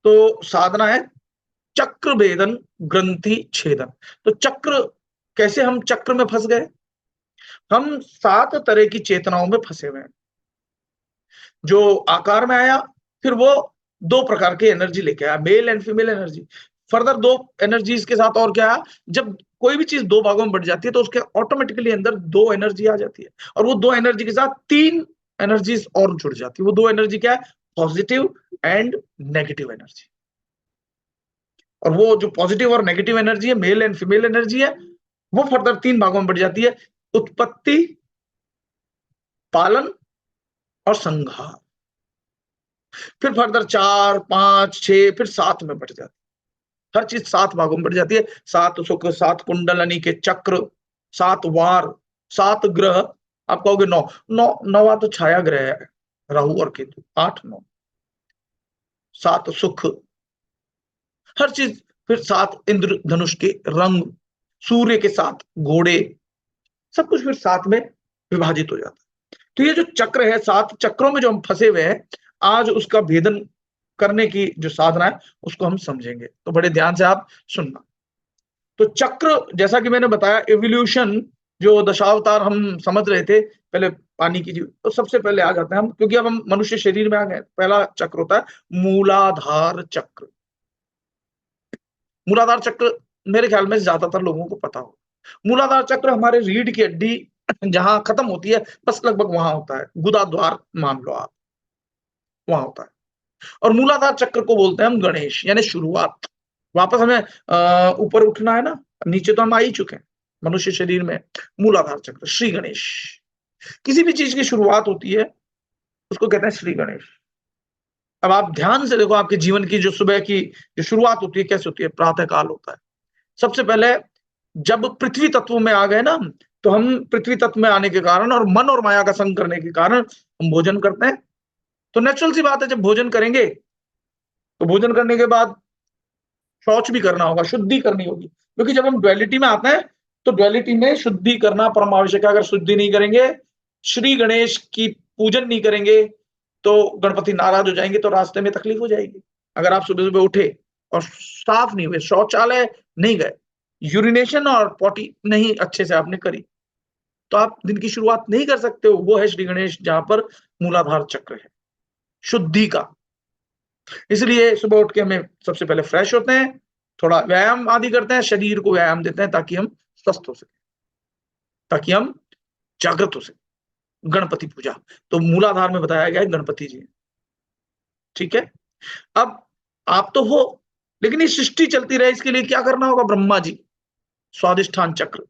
तो साधना है चक्र भेदन ग्रंथि छेदन। तो चक्र, कैसे हम चक्र में फंस गए? हम 7 तरह की चेतनाओं में फंसे हुए हैं। जो आकार में आया, फिर वो 2 प्रकार की एनर्जी लेके आया, male and female energy. Further 2 energies के साथ और क्या आया, जब कोई भी चीज 2 भागों में बट जाती है तो उसके ऑटोमेटिकली अंदर 2 एनर्जी आ जाती है, और वो 2 एनर्जी के साथ 3 एनर्जीज और जुड़ जाती है। वो 2 एनर्जी क्या है? Positive and negative energy. और वो जो पॉजिटिव और नेगेटिव एनर्जी है, मेल एंड फीमेल एनर्जी है, वो फर्दर 3 भागों में बट जाती है, उत्पत्ति, पालन और संहार। फिर फर्दर 4, 5, 6, फिर 7 में बट जाती है। हर चीज 7 भागों में बट जाती है। 7 सुख, 7 कुंडलनी के चक्र, 7 वार, 7 ग्रह। आप कहोगे 9, 9वां तो छाया ग्रह है, राहु और केतु। 8, 9, 7 सुख, हर चीज। फिर 7 इंद्र धनुष के रंग, सूर्य के 7 घोड़े, सब कुछ फिर 7 में विभाजित हो जाता है। तो ये जो चक्र है, 7 चक्रों में जो हम फंसे हुए हैं, आज उसका भेदन करने की जो साधना है उसको हम समझेंगे। तो बड़े ध्यान से आप सुनना। तो चक्र, जैसा कि मैंने बताया, एवोल्यूशन, जो दशावतार हम समझ रहे थे पहले पानी की जीव, तो सबसे पहले आ जाते हैं हम, क्योंकि अब हम मनुष्य शरीर में आ गए। पहला चक्र होता है मूलाधार चक्र। मूलाधार चक्र मेरे ख्याल में ज्यादातर लोगों को पता हो। मूलाधार चक्र हमारे रीढ़ की हड्डी जहां खत्म होती है, बस लगभग वहां होता है, गुदा द्वार मान लो आप, वहां होता है। और मूलाधार चक्र को बोलते हैं हम गणेश, यानी शुरुआत। वापस हमें ऊपर उठना है ना, नीचे तो हम आ ही चुके हैं मनुष्य शरीर में। मूलाधार चक्र, श्री गणेश। किसी भी चीज की शुरुआत होती है उसको कहते हैं श्री गणेश। अब आप ध्यान से देखो, आपके जीवन की जो सुबह की जो शुरुआत होती है कैसे होती है? प्रातः काल होता है। सबसे पहले जब पृथ्वी तत्व में आ गए ना हम, तो हम पृथ्वी तत्व में आने के कारण और मन और माया का संग करने के कारण हम भोजन करते हैं। तो नेचुरल सी बात है, जब भोजन करेंगे तो भोजन करने के बाद शौच भी करना होगा, शुद्धि करनी होगी, क्योंकि जब हम डुअलिटी में आते हैं तो डुअलिटी में शुद्धि करना परम आवश्यक है। अगर शुद्धि नहीं करेंगे, श्री गणेश की पूजन नहीं करेंगे, तो गणपति नाराज हो जाएंगे, तो रास्ते में तकलीफ हो जाएगी। अगर आप सुबह सुबह उठे और साफ नहीं हुए, शौचालय नहीं गए, यूरिनेशन और पॉटी नहीं अच्छे से आपने करी, तो आप दिन की शुरुआत नहीं कर सकते हो। वो है श्री गणेश, जहां पर मूलाधार चक्र है, शुद्धि का। इसलिए सुबह उठ के हमें सबसे पहले फ्रेश होते हैं, थोड़ा व्यायाम आदि करते हैं, शरीर को व्यायाम देते हैं ताकि हम स्वस्थ हो सके, ताकि हम जागृत हो सके। गणपति पूजा, तो मूलाधार में बताया गया है गणपति जी, ठीक है। अब आप तो हो, लेकिन ये सृष्टि चलती रहे इसके लिए क्या करना होगा? ब्रह्मा जी, स्वादिष्ठान चक्र,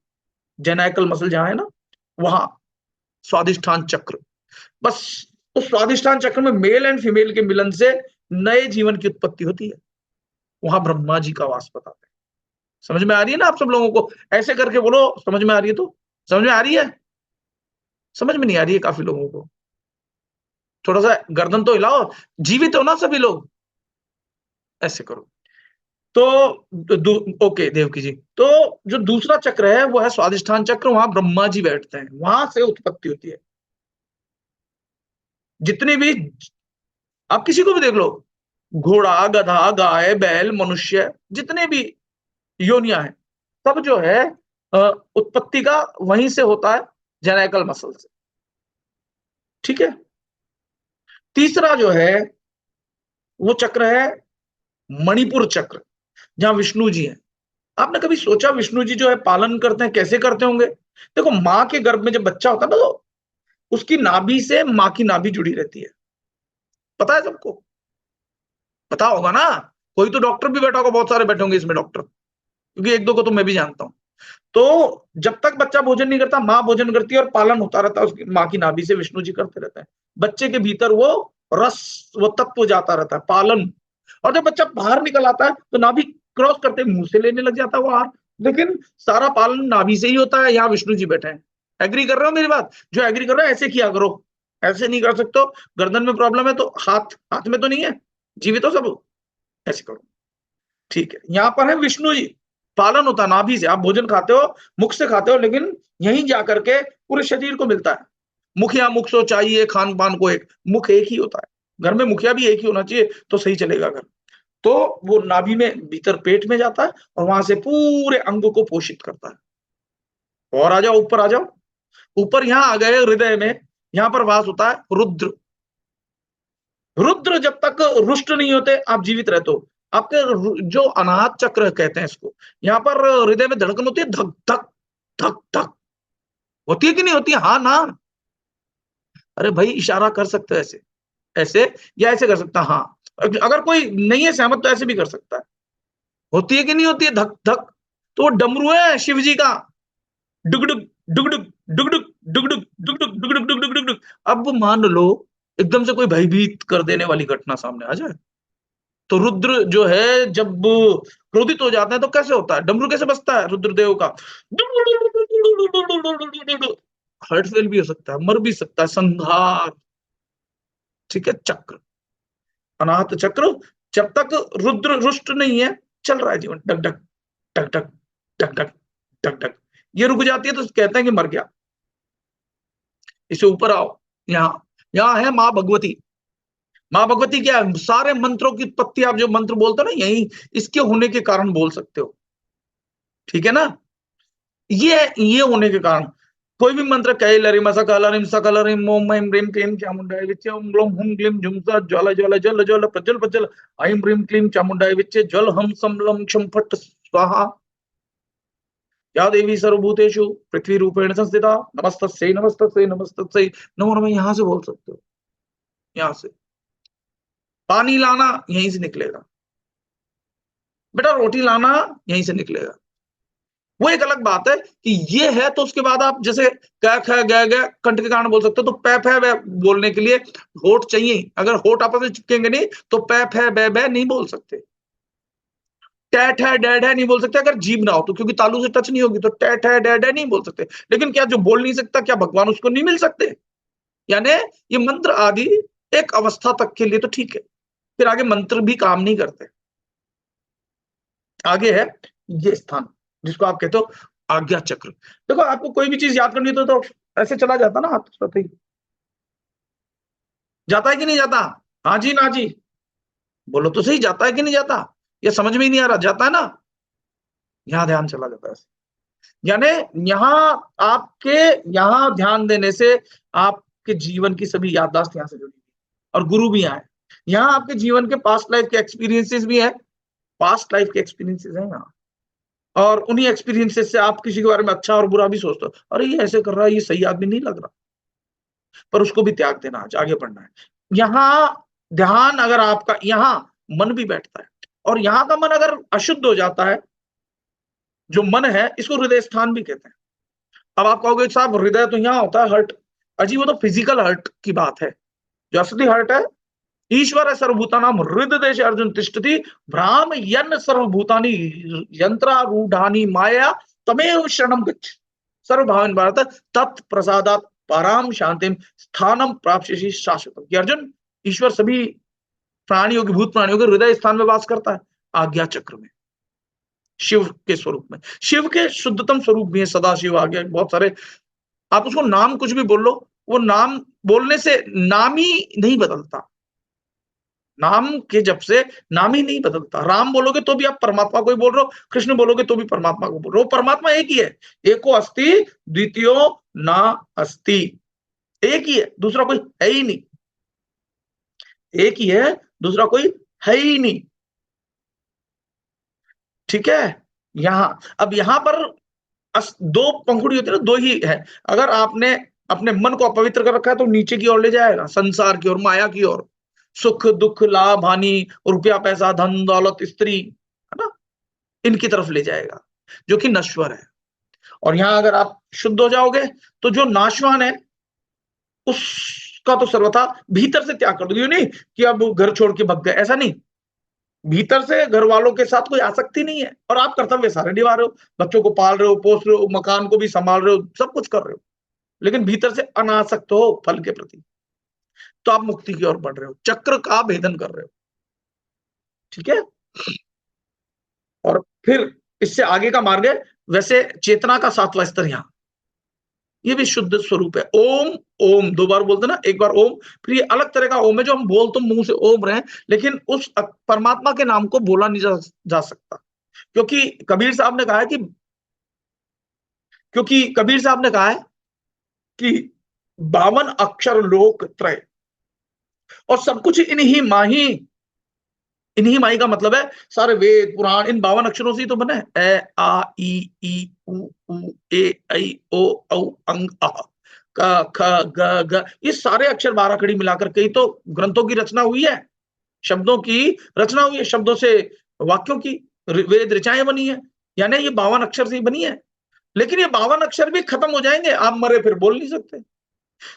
जेनाइकल मसल जहां है ना, वहां स्वादिष्ठान चक्र। बस उस स्वादिष्ठान चक्र में मेल एंड फीमेल के मिलन से नए जीवन की उत्पत्ति होती है। वहां ब्रह्मा जी का वास बताते हैं। समझ में आ रही है ना आप सब लोगों को? ऐसे करके बोलो, समझ में आ रही है तो? समझ में आ रही है? समझ में नहीं आ रही है काफी लोगों को? थोड़ा सा गर्दन तो हिलाओ, जीवित हो ना सभी लोग? ऐसे करो। तो ओके देवकी जी, तो जो दूसरा चक्र है वो है स्वादिष्ठान चक्र। वहां ब्रह्मा जी बैठते हैं, वहां से उत्पत्ति होती है। जितने भी, आप किसी को भी देख लो, घोड़ा, गधा, गाय, बैल, मनुष्य, जितने भी योनिया है, सब जो है अ, उत्पत्ति का वहीं से होता है, जेनेकल मसल से, ठीक है। तीसरा जो है वो चक्र है मणिपुर चक्र, जहां विष्णु जी हैं। आपने कभी सोचा विष्णु जी जो है पालन करते हैं, कैसे करते होंगे? देखो, माँ के गर्भ में जब बच्चा होता है ना, तो उसकी नाभि से माँ की नाभि जुड़ी रहती है। पता है सबको? पता होगा ना। कोई तो डॉक्टर भी बैठा होगा, बहुत सारे बैठे होंगे इसमें डॉक्टर, क्योंकि एक दो को तो मैं भी जानता हूँ। तो जब तक बच्चा भोजन नहीं करता, माँ भोजन करती है और पालन होता रहता है उसकी माँ की नाभि से, विष्णु जी करते रहते हैं। बच्चे के भीतर वो रस, वो तत्व जाता रहता है, पालन। और जब बच्चा बाहर निकल आता है तो नाभि क्रॉस करते मुंह से लेने लग जाता है वो आहार, लेकिन सारा पालन नाभि से ही होता है। यहाँ विष्णु जी बैठे हैं। एग्री कर रहे हो मेरी बात? जो एग्री कर रहे हो ऐसे किया करो। ऐसे नहीं कर सकते हो, गर्दन में प्रॉब्लम है तो हाथ, हाथ में तो नहीं है, जीवित हो सब, ऐसे करो, ठीक है। यहाँ पर है विष्णु जी, पालन होता है नाभि से। आप भोजन खाते हो, मुख से खाते हो, लेकिन यहीं जाकर के पूरे शरीर को मिलता है। मुखिया मुख सो चाहिए, खान पान को एक, मुख एक ही होता है। घर में मुखिया भी एक ही होना चाहिए तो सही चलेगा घर। तो वो नाभि में भीतर पेट में जाता है और वहां से पूरे अंग को पोषित करता है। और आ जाओ, ऊपर आ जाओ, ऊपर यहां आ गए हृदय में, यहां पर वास होता है रुद्र। रुद्र जब तक रुष्ट नहीं होते आप जीवित रहते हो। आपके जो अनाहत चक्र कहते हैं इसको, यहाँ पर हृदय में धड़कन होती है, धक धक धक धक, होती है कि नहीं होती है? हाँ ना? अरे भाई इशारा कर सकते हो ऐसे, ऐसे या ऐसे कर सकता है, हाँ। अगर कोई नहीं है सहमत तो ऐसे भी कर सकता है। होती है कि नहीं होती है धक धक? तो वो डमरू है शिव जी का, डुगडुग डुगडुग डुगडुग डुगडुग डुगडुग डुगडुग डुगडुग डुगडुग। अब मान लो एकदम से कोई भयभीत कर देने वाली घटना सामने आ जाए, तो रुद्र जो है जब क्रोधित हो जाते हैं तो कैसे होता है, डमरू कैसे बजता है रुद्रदेव का? हार्ट फेल भी हो सकता है, मर भी सकता है, संहार। ठीक है, चक्र, अनाहत चक्र, जब तक रुद्र रुष्ट नहीं है चल रहा है जीवन, डग डग डग डग डग डग डग डग। ये रुक जाती है तो कहते हैं कि मर गया। इसे ऊपर आओ, यहाँ यहाँ है माँ भगवती। माँ भगवती क्या है? सारे मंत्रों की उत्पत्ति, आप जो मंत्र बोलते हो ना, यही इसके होने के कारण बोल सकते हो। ठीक है ना? ये होने के कारण कोई भी मंत्र, कैलरिम सकलरिम सकलरिम ओम ऐं ह्रीं क्लीं चामुंडाय विच्चे ओम ग्लौं हुं ग्लीं झुंसा ज्वाला ज्वाला जल ज्वल प्रज्वल प्रज्वल ऐं ह्रीं क्लीं चामुंडाय विच्चे ज्वल हम सम लं क्षं फट् स्वाहा। या देवी सर्वभूतेषु पृथ्वी रूपेण संस्थिता नमस्तस्यै नमस्तस्यै नमस्तस्यै नमो नमः। यहां से बोल सकते हो, यहां से। पानी लाना यहीं से निकलेगा, बेटा रोटी लाना यहीं से निकलेगा। वो एक अलग बात है कि ये है तो उसके बाद आप जैसे क ख ग घ कंठ के कारण बोल सकते हो, तो प फ ब बोलने के लिए होठ चाहिए। अगर होठ आपस में चिपकेंगे नहीं तो प फ ब ब नहीं बोल सकते। ट ठ ड ढ नहीं बोल सकते अगर जीभ ना हो तो, क्योंकि तालू से टच नहीं होगी तो ट ठ ड ढ नहीं बोल सकते। लेकिन क्या जो बोल नहीं सकता, क्या भगवान उसको नहीं मिल सकते? यानी ये मंत्र आदि एक अवस्था तक के लिए तो ठीक है, फिर आगे मंत्र भी काम नहीं करते। आगे है ये स्थान जिसको आप कहते हो आज्ञा चक्र। देखो आपको कोई भी चीज याद करनी हो तो ऐसे चला जाता ना हाथ स्वतः ही, जाता है कि नहीं जाता? हाँ जी ना जी, बोलो तो सही, जाता है कि नहीं जाता? ये समझ में ही नहीं आ रहा, जाता है ना? यहाँ ध्यान चला जाता है। यानी यहाँ आपके, यहाँ ध्यान देने से आपके जीवन की सभी याददाश्त यहाँ से जुड़ी हुई और गुरु भी यहाँ है। यहाँ आपके जीवन के पास्ट लाइफ के एक्सपीरियंसेस भी है, पास्ट लाइफ के एक्सपीरियंसेस है यहाँ। और उन्हीं एक्सपीरियंसेस से आप किसी के बारे में अच्छा और बुरा भी सोचते हो, अरे ये ऐसे कर रहा है, ये सही आदमी नहीं लग रहा, पर उसको भी त्याग देना, आज आगे बढ़ना है। यहाँ ध्यान अगर आपका, यहाँ मन भी बैठता है, और यहाँ का मन अगर अशुद्ध हो जाता है, जो मन है इसको हृदय स्थान भी कहते हैं। अब आप कहोगे साहब हृदय तो यहाँ होता है, हर्ट। अजी वो तो फिजिकल हर्ट की बात है, जो असली हर्ट है ईश्वर सर्वभूतानां हृदय देशे अर्जुन तिष्ठति भ्राम यन् सर्वभूतानि यंत्रारूढ़ानि माया तमेव शरणं गच्छ सर्वभावेन भारत तत्प्रसादात् पराम शांतिम स्थानम प्राप्स्यसि शाश्वतम। कि अर्जुन, ईश्वर सभी प्राणियों की, भूत प्राणियों के हृदय स्थान में वास करता है, आज्ञा चक्र में, शिव के स्वरूप में। शिव के शुद्धतम स्वरूप भी है सदा शिव, आगे बहुत सारे, आप उसको नाम कुछ भी बोल लो, वो नाम बोलने से नाम ही नहीं बदलता। नाम के जब से नाम ही नहीं बदलता। राम बोलोगे तो भी आप परमात्मा को ही बोल रहे हो, कृष्ण बोलोगे तो भी परमात्मा को बोल रहे हो। परमात्मा एक ही है, एको अस्ति द्वितीयो ना अस्ति, एक ही है, दूसरा कोई है ही नहीं। एक ही है, दूसरा कोई है ही नहीं। ठीक है? यहां, अब यहां पर दो पंखुड़ी होती है ना, दो ही है। अगर आपने अपने मन को अपवित्र कर रखा है तो नीचे की ओर ले जाएगा, संसार की ओर, माया की ओर, सुख दुख लाभ हानि, रुपया पैसा धन दौलत स्त्री, है ना, इनकी तरफ ले जाएगा, जो कि नश्वर है। और यहां अगर आप शुद्ध हो जाओगे तो जो नाशवान है उसका तो सर्वथा भीतर से त्याग कर दोगे। नहीं कि अब घर छोड़ के भग गए, ऐसा नहीं। भीतर से घर वालों के साथ कोई आसक्ति नहीं है, और आप कर्तव्य सारे निभा रहे हो, बच्चों को पाल रहे हो, पोस रहे हो, मकान को भी संभाल रहे हो, सब कुछ कर रहे हो, लेकिन भीतर से अनासक्त हो फल के प्रति, तो आप मुक्ति की ओर बढ़ रहे हो, चक्र का भेदन कर रहे हो। ठीक है? और फिर इससे आगे का मार्ग है, वैसे चेतना का सातवां स्तर यहाँ, ये भी शुद्ध स्वरूप है। ओम, ओम 2 बार बोलते ना, एक बार ओम, फिर ये अलग तरह का ओम है जो हम बोल तो मुंह से ओम रहे हैं, लेकिन उस परमात्मा के नाम को बोला नहीं जा सकता। क्योंकि कबीर साहब ने कहा है कि 52 अक्षर लोक त्रय, और सब कुछ इन्हीं माही। इन्हीं माही का मतलब है सारे वेद पुराण इन 52 अक्षरों से ही तो बने। ए आ ई उ ए ऐ ओ औ अंग अः क ख ग घ, ये सारे अक्षर 12 कड़ी मिलाकर कई तो ग्रंथों की रचना हुई है, शब्दों की रचना हुई है, शब्दों से वाक्यों की वेद ऋचाएं बनी है, यानी ये 52 अक्षर से ही बनी है। लेकिन ये 52 अक्षर भी खत्म हो जाएंगे, आप मरे फिर बोल नहीं सकते।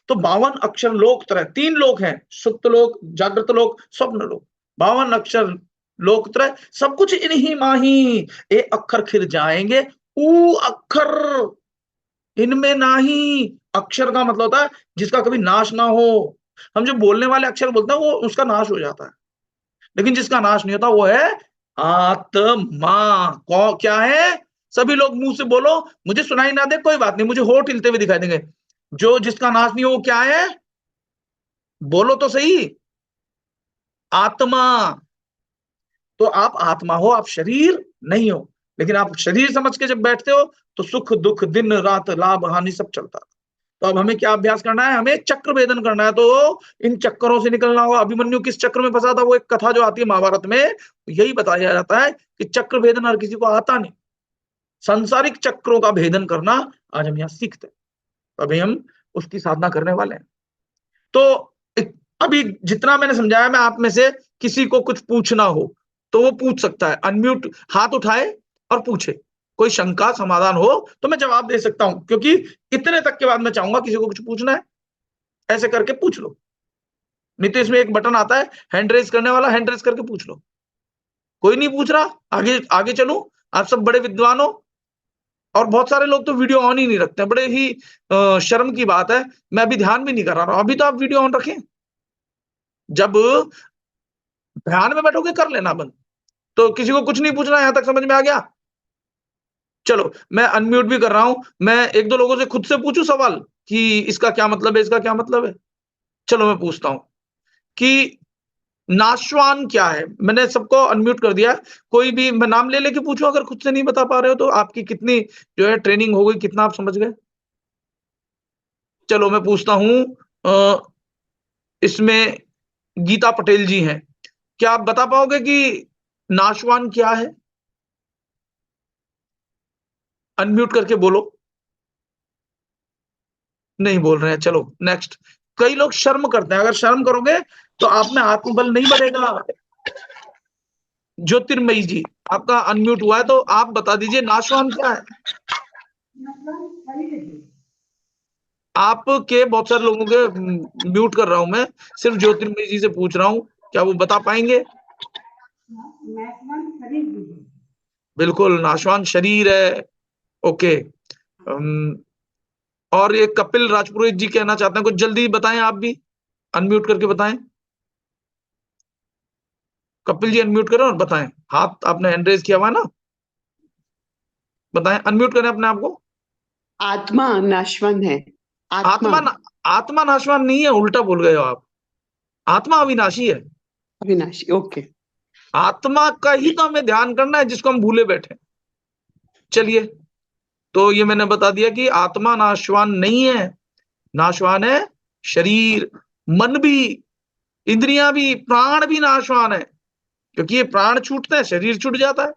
तो 52 अक्षर लोक त्रय, 3 लोक हैं, सुप्त लोक, जागृत लोक, स्वप्न लोक। 52 अक्षर लोक त्रय, सब कुछ इन्हीं माही। ए अक्षर खिर जाएंगे, ऊ अक्षर इनमें नाही। अक्षर का मतलब होता है जिसका कभी नाश ना हो। हम जो बोलने वाले अक्षर बोलते हैं वो उसका नाश हो जाता है, लेकिन जिसका नाश नहीं होता वो है आत्मा। क्या है? सभी लोग मुंह से बोलो, मुझे सुनाई ना दे कोई बात नहीं, मुझे होठ हिलते हुए दिखाई देंगे। जो जिसका नाश नहीं हो वो क्या है? बोलो तो सही। आत्मा। तो आप आत्मा हो, आप शरीर नहीं हो। लेकिन आप शरीर समझ के जब बैठते हो तो सुख दुख दिन रात लाभ हानि सब चलता है। तो अब हमें क्या अभ्यास करना है? हमें चक्र भेदन करना है। तो इन चक्करों से निकलना होगा। अभिमन्यु किस चक्र में फंसा था? वो एक कथा जो आती है महाभारत में, यही बताया जाता है कि चक्र भेदन हर किसी को आता नहीं। सांसारिक चक्रों का भेदन करना आज हम यहाँ सीखते हैं। अभी हम उसकी साधना करने वाले हैं। तो अभी जितना मैंने समझाया, मैं आप में से किसी को कुछ पूछना हो तो वो पूछ सकता है, अनम्यूट हाथ उठाए और पूछे। कोई शंका समाधान हो तो मैं जवाब दे सकता हूं, क्योंकि इतने तक के बाद मैं चाहूंगा किसी को कुछ पूछना है ऐसे करके पूछ लो। नहीं तो इसमें एक बटन आता है हैंड रेज करने वाला, हैंड रेज करके पूछ लो। कोई नहीं पूछ रहा, आगे आगे चलूं। आप सब बड़े विद्वान हो, और बहुत सारे लोग तो वीडियो ऑन ही नहीं रखते, बड़े ही शर्म की बात है। मैं अभी ध्यान भी नहीं कर रहा हूं, अभी तो आप वीडियो ऑन रखें। जब ध्यान में बैठोगे कर लेना बंद। तो किसी को कुछ नहीं पूछना, यहां तक समझ में आ गया? चलो मैं अनम्यूट भी कर रहा हूं। मैं एक दो लोगों से खुद से पूछूं सवाल कि इसका क्या मतलब है, इसका क्या मतलब है। चलो मैं पूछता हूं कि नाशवान क्या है। मैंने सबको अनम्यूट कर दिया। कोई भी मैं नाम ले लेके पूछूं, अगर खुद से नहीं बता पा रहे हो तो। आपकी कितनी जो है ट्रेनिंग हो गई, कितना आप समझ गए? चलो मैं पूछता हूं, इसमें गीता पटेल जी हैं, क्या आप बता पाओगे कि नाशवान क्या है? अनम्यूट करके बोलो। नहीं बोल रहे हैं, चलो नेक्स्ट। कई लोग शर्म करते हैं, अगर शर्म करोगे तो आप में आत्मबल नहीं बढ़ेगा। ज्योतिर्मयी जी, आपका अनम्यूट हुआ है तो आप बता दीजिए नाशवान क्या है? आपके बहुत सारे लोगों के म्यूट कर रहा हूं मैं, सिर्फ ज्योतिर्मयी जी से पूछ रहा हूं, क्या वो बता पाएंगे? बिल्कुल, नाशवान शरीर है। ओके। और ये कपिल राजपुरोहित जी कहना चाहते हैं, कुछ जल्दी बताएं आप भी, अनम्यूट करके बताएं। कपिल जी अनम्यूट करें और बताएं। हाथ आपने हैंड रेज किया हुआ है ना? बताएं, अनम्यूट करें अपने आप को। आत्मा नाशवान है। आत्मा आत्मा नाशवान नहीं है, उल्टा बोल गए हो आप। आत्मा अविनाशी है। अविनाशी, ओके। आत्मा का ही तो हमें ध्यान करना है, जिसको हम भूले बैठे। चलिए, तो ये मैंने बता दिया कि आत्मा नाशवान नहीं है। नाशवान है शरीर, मन भी, इंद्रियां भी, प्राण भी नाशवान है। क्योंकि ये प्राण छूटते हैं, शरीर छूट जाता है।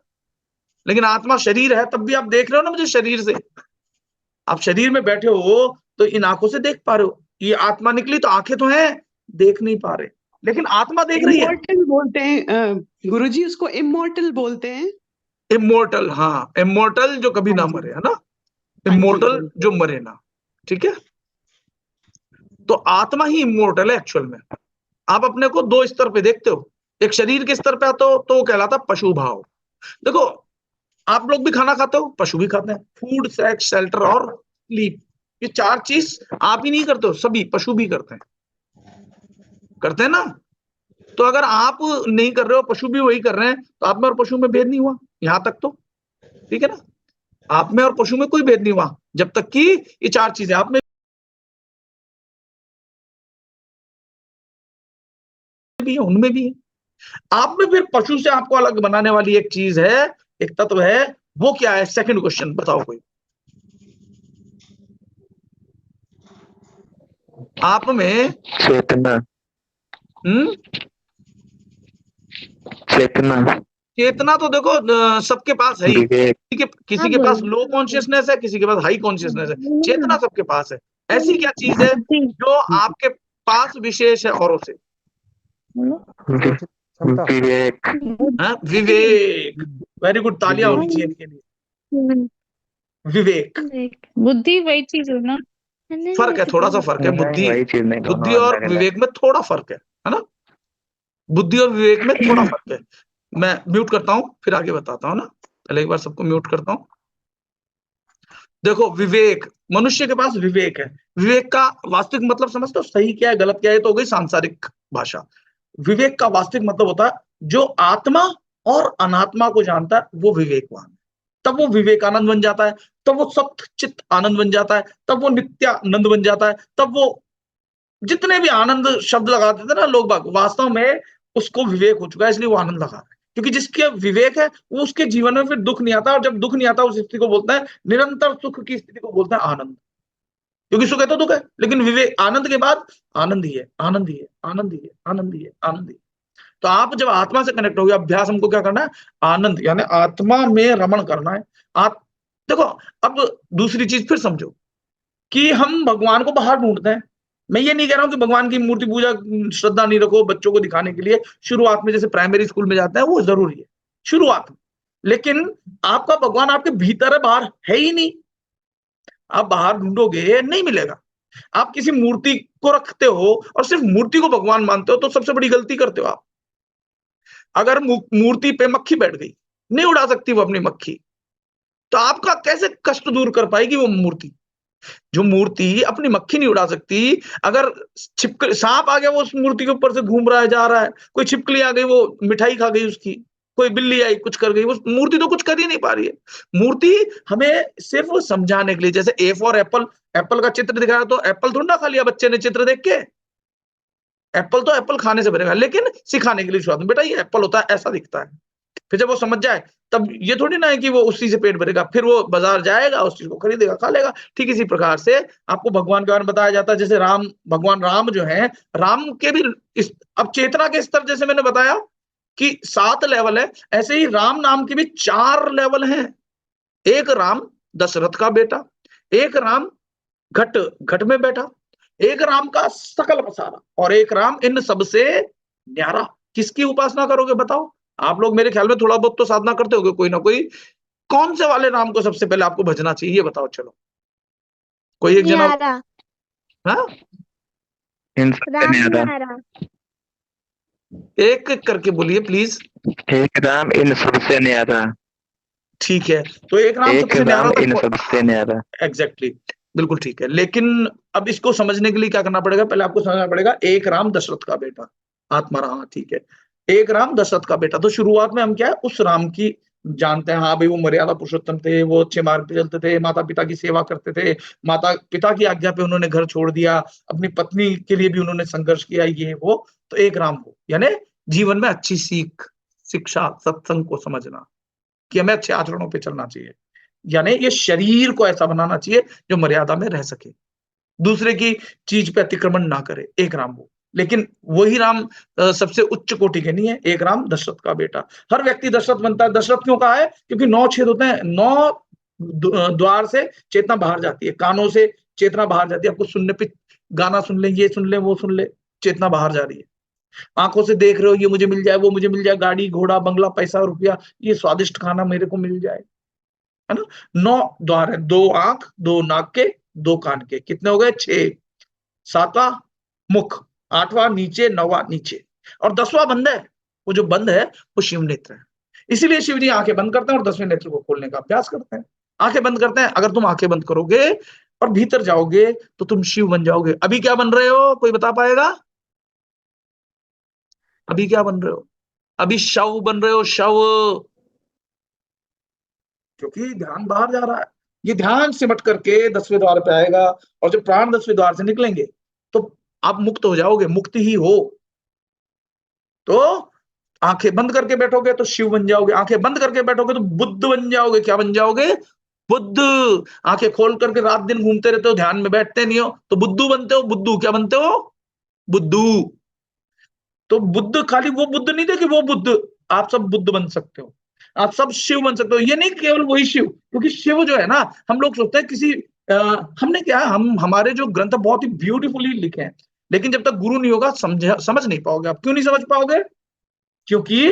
लेकिन आत्मा शरीर है, तब भी आप देख रहे हो ना मुझे शरीर से। आप शरीर में बैठे हो तो इन आंखों से देख पा रहे हो। ये आत्मा निकली तो आंखें तो हैं, देख नहीं पा रहे, लेकिन आत्मा देख रही है। इमोर्टल बोलते हैं गुरुजी, उसको इमोर्टल बोलते हैं। इमोर्टल, हाँ, इमोर्टल जो कभी ना मरे, है ना? हाँ जी, इमोर्टल जो मरे ना। ठीक है, तो आत्मा ही इमोर्टल है एक्चुअल में। आप अपने को दो स्तर पे देखते हो। एक शरीर के स्तर पे आते हो तो वो कहलाता पशु भाव। देखो, आप लोग भी खाना खाते हो, पशु भी खाते हैं। फूड, सेक्स, शेल्टर और स्लीप, ये चार चीज आप ही नहीं करते हो, सभी पशु भी करते हैं ना? तो अगर आप नहीं कर रहे हो, पशु भी वही कर रहे हैं, तो आप में और पशु में भेद नहीं हुआ यहां तक तो। ठीक है ना? आप में और पशु में कोई भेद नहीं हुआ जब तक कि ये चार चीजें आप में भी है, उनमें भी है। आप में फिर पशु से आपको अलग बनाने वाली एक चीज है, एक तत्व है, वो क्या है? सेकंड क्वेश्चन बताओ कोई। आप में चेतना। चेतना। चेतना तो देखो सबके पास है ही। विवेक। किसी के पास लो कॉन्शियसनेस है, किसी के पास हाई कॉन्शियसनेस है, चेतना सबके पास है। ऐसी क्या चीज है जो आपके पास विशेष है औरों से? विवेक। विवेक। वेरी गुड, तालियां होनी चाहिए इनके लिए। विवेक। बुद्धि वही चीज है ना। फर्क है, थोड़ा सा फर्क है। वही चीज नहीं, दोनों बुद्धि और अलग अलग। विवेक में थोड़ा फर्क है ना? बुद्धि और विवेक में थोड़ा फर्क है। मैं म्यूट करता हूं, फिर आगे बताता हूं ना। पहले एक बार सबको म्यूट करता हूं। देखो, विवेक, मनुष्य के पास विवेक है। विवेक का वास्तविक मतलब समझते हो? सही क्या है, गलत क्या है, तो हो गई सांसारिक भाषा। विवेक का वास्तविक मतलब होता है जो आत्मा और अनात्मा को जानता है, वो विवेकवान है। तब वो विवेकानंद बन जाता है, तब वो सत्य चित्त आनंद बन जाता है, तब वो नित्यानंद बन जाता है, तब वो जितने भी आनंद शब्द लगाते थे ना लोग बाग, वास्तव में उसको विवेक हो चुका है, इसलिए वो आनंद लगा रहा है। क्योंकि जिसके विवेक है वो, उसके जीवन में फिर दुख नहीं आता, और जब दुख नहीं आता उस स्थिति को बोलते हैं निरंतर सुख की स्थिति को बोलते हैं आनंद। क्योंकि सुख है तो दुख है, लेकिन विवेक आनंद के बाद आनंद ही है, आनंद ही है, आनंद ही है, आनंद ही है, आनंद ही है। तो आप जब आत्मा से कनेक्ट हो गए, अभ्यास हमको क्या करना है? आनंद, यानी आत्मा में रमण करना है। आप देखो, अब दूसरी चीज फिर समझो कि हम भगवान को बाहर ढूंढते हैं। मैं ये नहीं कह रहा हूं कि भगवान की मूर्ति पूजा श्रद्धा नहीं रखो बच्चों को दिखाने के लिए, शुरुआत में जैसे प्राइमरी स्कूल में जाते हैं वो जरूरी है शुरुआत में। लेकिन आपका भगवान आपके भीतर है, बाहर है ही नहीं। आप बाहर ढूंढोगे नहीं मिलेगा। आप किसी मूर्ति को रखते हो और सिर्फ मूर्ति को भगवान मानते हो, तो सबसे बड़ी गलती करते हो आप। अगर मूर्ति पे मक्खी बैठ गई, नहीं उड़ा सकती वो अपनी मक्खी, तो आपका कैसे कष्ट दूर कर पाएगी वो मूर्ति? जो मूर्ति अपनी मक्खी नहीं उड़ा सकती, अगर सांप आ गया वो उस मूर्ति के ऊपर से घूम रहा है, जा रहा है, कोई छिपकली आ गई वो मिठाई खा गई उसकी, कोई बिल्ली आई कुछ कर गई, वो मूर्ति तो कुछ कर ही नहीं पा रही है। मूर्ति हमें सिर्फ समझाने के लिए, जैसे ए फॉर एप्पल, एप्पल का चित्र दिखाया तो एप्पल थोड़ा ना खा लिया बच्चे ने चित्र देख के। एप्पल तो एप्पल खाने से बनेगा, लेकिन सिखाने के लिए शुरुआत में बेटा ये एप्पल होता है, ऐसा दिखता है। फिर जब वो समझ जाए, तब ये थोड़ी ना है कि वो उसी से पेट भरेगा, फिर वो बाजार जाएगा, उस चीज को खरीदेगा, खा लेगा। ठीक इसी प्रकार से आपको भगवान के बारे में बताया जाता है। जैसे राम, भगवान राम जो है, राम के भी अब चेतना के स्तर जैसे मैंने बताया कि 7 लेवल है, ऐसे ही राम नाम के भी 4 लेवल हैं। एक राम दशरथ का बेटा, एक राम घट घट में बैठा, एक राम का सकल पसारा, और एक राम इन सबसे न्यारा। किसकी उपासना करोगे बताओ? आप लोग मेरे ख्याल में थोड़ा बहुत तो साधना करते होगे कोई ना कोई। कौन से वाले राम को सबसे पहले आपको भजना चाहिए, ये बताओ। चलो कोई एक जना। न्यारा। हाँ, इन सबसे राम न्यारा। न्यारा। एक एक करके बोलिए प्लीज। एक राम इन सबसे न्यारा। ठीक है, तो एक राम एक सबसे न्यारा राम इन तक। सबसे न्यारा। एग्जैक्टली, बिल्कुल ठीक है। लेकिन अब इसको समझने के लिए क्या करना पड़ेगा? पहले आपको समझना पड़ेगा एक राम दशरथ का बेटा, आत्मा राम, ठीक है। एक राम दशरथ का बेटा, तो शुरुआत में हम क्या है, उस राम की जानते हैं। हाँ भाई, वो मर्यादा पुरुषोत्तम थे, वो अच्छे मार्ग पे चलते थे, माता पिता की सेवा करते थे, माता पिता की आज्ञा पे उन्होंने घर छोड़ दिया, अपनी पत्नी के लिए भी उन्होंने संघर्ष किया, ये वो। तो एक राम को, यानी जीवन में अच्छी सीख, शिक्षा, सत्संग को समझना कि हमें अच्छे आचरणों पे चलना चाहिए, यानी ये शरीर को ऐसा बनाना चाहिए जो मर्यादा में रह सके, दूसरे की चीज पे अतिक्रमण ना करे, एक राम वो। लेकिन वही राम सबसे उच्च कोटि के नहीं है, एक राम दशरथ का बेटा। हर व्यक्ति दशरथ बनता है। दशरथ क्यों कहा है? क्योंकि 9 छेद होते हैं, 9 द्वार से चेतना बाहर जाती है, कानों से चेतना बाहर जाती है। आपको सुनने पे, गाना सुन ले, ये सुन ले, वो सुन ले, चेतना बाहर जा रही है। आंखों से देख रहे हो, ये मुझे मिल जाए, वो मुझे मिल जाए, गाड़ी घोड़ा बंगला पैसा रुपया, ये स्वादिष्ट खाना मेरे को मिल जाए, है ना? 9 द्वार है, 2 आंख, 2 नाक के, 2 कान के, कितने हो गए? 6। 7वां मुख, 8वां नीचे, 9वां नीचे, और 10वां बंद है। वो जो बंद है वो शिव नेत्र है। इसीलिए शिव जी आंखें बंद करते हैं और 10वें नेत्र को खोलने का अभ्यास करते हैं। आंखें बंद करते हैं। अगर तुम आंखें बंद करोगे और भीतर जाओगे तो तुम शिव बन जाओगे। अभी क्या बन रहे हो, कोई बता पाएगा? अभी क्या बन रहे हो? अभी शव बन रहे हो, शव। क्योंकि ध्यान बाहर जा रहा है। ये ध्यान सिमट करके 10वें द्वार पे आएगा, और जब प्राण 10वें द्वार से निकलेंगे तो आप मुक्त हो जाओगे, मुक्त ही हो। तो आंखें बंद करके बैठोगे तो शिव बन जाओगे, आंखें बंद करके बैठोगे तो बुद्ध बन जाओगे। क्या बन जाओगे? बुद्ध। आंखें खोल करके रात दिन घूमते रहते हो, ध्यान में बैठते नहीं हो, तो बुद्धू बनते हो। बुद्धू क्या बनते हो? बुद्धू। तो बुद्ध खाली वो बुद्ध नहीं थे कि वो बुद्ध, आप सब बुद्ध बन सकते हो, आप सब शिव बन सकते हो। ये नहीं केवल वही शिव, क्योंकि शिव जो है ना, हम लोग सोचते हैं किसी हमने क्या, हम हमारे जो ग्रंथ बहुत ही ब्यूटीफुली लिखे हैं, लेकिन जब तक गुरु नहीं होगा समझ नहीं पाओगे। आप क्यों नहीं समझ पाओगे? क्योंकि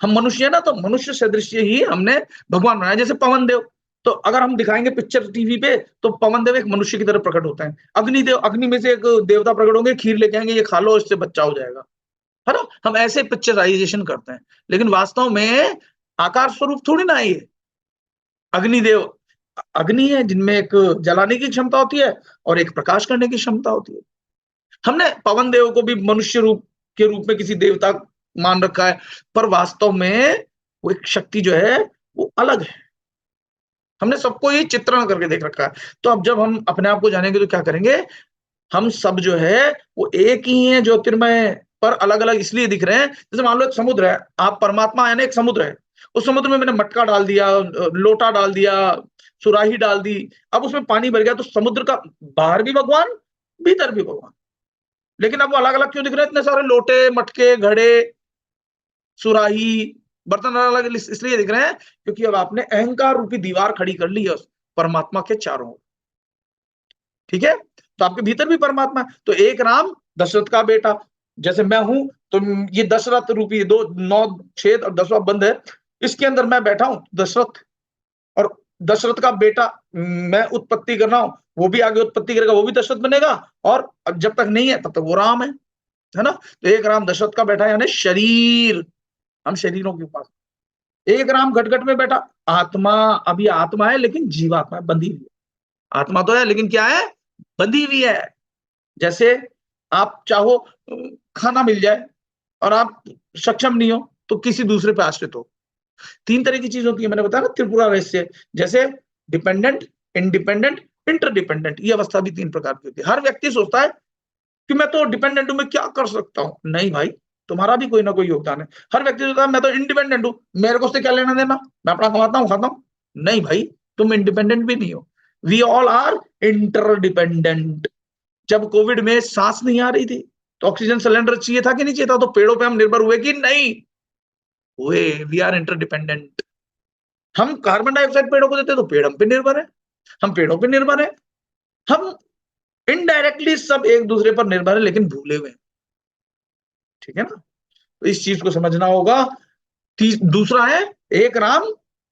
हम मनुष्य है ना, तो मनुष्य सदृश ही हमने भगवान बनाया। जैसे पवन देव, तो अगर हम दिखाएंगे पिक्चर टीवी पे, तो पवन देव एक मनुष्य की तरह प्रकट होते हैं। अग्निदेव, अग्नि में से एक देवता प्रकट होंगे, खीर लेके आएंगे, ये खा लो, इससे बच्चा हो जाएगा, है ना। हम ऐसे पिक्चराइजेशन करते हैं, लेकिन वास्तव में आकार स्वरूप थोड़ी ना है ये। अग्निदेव अग्नि है, जिनमें एक जलाने की क्षमता होती है और एक प्रकाश करने की क्षमता होती है। हमने पवन देव को भी मनुष्य रूप के रूप में किसी देवता मान रखा है, पर वास्तव में वो एक शक्ति जो है वो अलग है। हमने सबको ये चित्रण करके देख रखा है। तो अब जब हम अपने आप को जानेंगे तो क्या करेंगे? हम सब जो है वो एक ही है ज्योतिर्मय, पर अलग अलग इसलिए दिख रहे हैं। जैसे मान लो एक समुद्र है, आप परमात्मा है ना, एक समुद्र है, उस समुद्र में मैंने मटका डाल दिया, लोटा डाल दिया, सुराही डाल दी, अब उसमें पानी भर गया, तो समुद्र का बाहर भी भगवान, भीतर भी भगवान। लेकिन अब वो अलग अलग क्यों दिख रहे हैं? इतने सारे लोटे, मटके, घड़े, सुराही, बर्तन अलग अलग इसलिए दिख रहे हैं क्योंकि अब आपने अहंकार रूपी दीवार खड़ी कर ली है उस परमात्मा के चारों ओर। ठीक है, तो आपके भीतर भी परमात्मा है। तो एक राम दशरथ का बेटा, जैसे मैं हूं, तो ये दशरथ रूपी 2 9 छेद और 10वां बंद है, इसके अंदर मैं बैठा हूं दशरथ, और दशरथ का बेटा मैं उत्पत्ति कर रहा हूं, वो भी आगे उत्पत्ति करेगा, वो भी दशरथ बनेगा, और जब तक नहीं है तब तक वो राम है ना। तो एक राम दशरथ का बैठा, यानी शरीर, हम शरीरों के पास। एक राम घटघट में बैठा, आत्मा, अभी आत्मा है लेकिन जीवात्मा है, बंधी हुई है। आत्मा तो है लेकिन क्या है? बंधी हुई है। जैसे आप चाहो खाना मिल जाए और आप सक्षम नहीं हो, तो किसी दूसरे पे आश्रित हो। 3 तरह की चीज होती है, मैंने बताया ना त्रिपुरा रहस्य। जैसे डिपेंडेंट, इंडिपेंडेंट, इंटरडिपेंडेंट, ये अवस्था भी 3 प्रकार की होती है। हर व्यक्ति सोचता है कि मैं तो डिपेंडेंट हूं, मैं क्या कर सकता हूं। नहीं भाई, तुम्हारा भी कोई ना कोई योगदान है। हर व्यक्ति सोचता है मैं तो इंडिपेंडेंट हूं, मेरे को उससे क्या लेना देना, मैं अपना कमाता हूं, खाता हूं। नहीं भाई, तुम इंडिपेंडेंट भी नहीं हो। We all are interdependent. जब कोविड में सांस नहीं आ रही थी, तो ऑक्सीजन सिलेंडर चाहिए था कि नहीं चाहिए था? तो पेड़ों पे हम निर्भर हुए कि नहीं हुए? We are interdependent. हम कार्बन डाइऑक्साइड पेड़ों को देते, तो पेड़ हम पे निर्भर है, हम पेड़ों पे निर्भर है। हम इनडायरेक्टली सब एक दूसरे पर निर्भर है, लेकिन भूले हुए। ठीक है ना, तो इस चीज को समझना होगा। दूसरा है एक राम।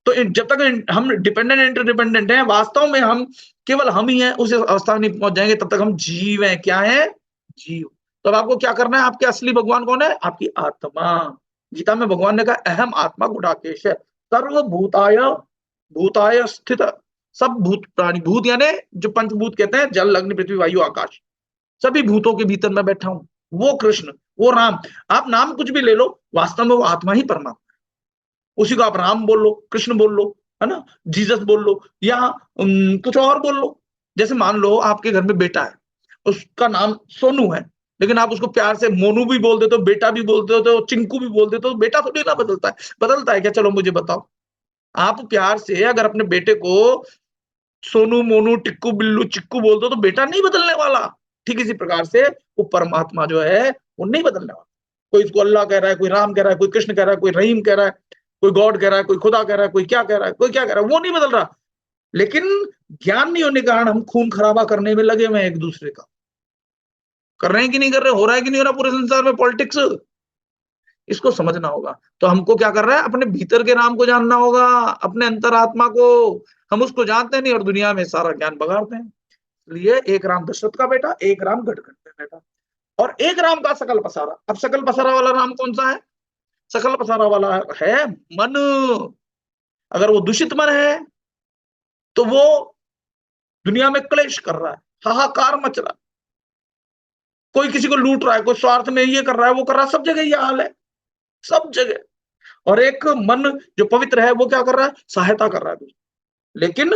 तो जब तक हम डिपेंडेंट इंटरडिपेंडेंट हैं, वास्तव में हम केवल हम ही हैं, उस अवस्था में नहीं पहुंच जाएंगे तब तक हम जीव हैं। क्या है? जीव। तो अब आपको क्या करना है? आपके असली भगवान कौन है? आपकी आत्मा। गीता में भगवान ने कहा अहम आत्मा गुडाकेश है, सर्वभूताय भूताय स्थित। सब भूत प्राणी, भूत यानी जो पंचभूत कहते हैं, जल, अग्नि, पृथ्वी, वायु, आकाश, सभी भूतों के भीतर मैं बैठा हूं। वो कृष्ण, वो राम, आप नाम कुछ भी ले लो, वास्तव में वो आत्मा ही परमात्मा। उसी को आप राम बोल लो, कृष्ण बोल लो, है ना, जीसस बोल लो, या कुछ और बोल लो। जैसे मान लो आपके घर में बेटा है, उसका नाम सोनू है, लेकिन आप उसको प्यार से मोनू भी बोल देते हो, बेटा भी बोल देते हो, चिंकू भी बोल देते हो, बेटा थोड़ी ना बदलता है। बदलता है क्या? चलो मुझे बताओ। आप प्यार से अगर अपने बेटे को सोनू, मोनू, टिक्कू, बिल्लू, चिक्कू बोल दो, तो बेटा नहीं बदलने वाला। ठीक इसी प्रकार से वो परमात्मा जो है वो नहीं बदलने वाला। कोई इसको अल्लाह कह रहा है, कोई राम कह रहा है, कोई कृष्ण कह रहा है, कोई रहीम कह रहा है, कोई गॉड कह रहा है, कोई खुदा कह रहा है, कोई क्या कह रहा है, कोई क्या कह रहा है, वो नहीं बदल रहा। लेकिन ज्ञान नहीं होने के कारण हम खून खराबा करने में लगे हुए हैं एक दूसरे का। कर रहे हैं कि नहीं कर रहे? हो रहा है कि नहीं हो रहा पूरे संसार में पॉलिटिक्स? इसको समझना होगा। तो हमको क्या कर रहा है? अपने भीतर के राम को जानना होगा, अपने अंतरात्मा को। हम उसको जानते नहीं और दुनिया में सारा ज्ञान बगाड़ते हैं। इसलिए एक राम दशरथ का बेटा, एक राम गटगट में बेटा, और एक राम का सकल पसारा। अब सकल पसारा वाला राम कौन सा है? सकल पसारा वाला है मन। अगर वो दूषित मन है तो वो दुनिया में क्लेश कर रहा है, हाहाकार मच रहा है, कोई किसी को लूट रहा है, कोई स्वार्थ में ये कर रहा है, वो कर रहा है, सब जगह ये हाल है, सब जगह। और एक मन जो पवित्र है वो क्या कर रहा है? सहायता कर रहा है। लेकिन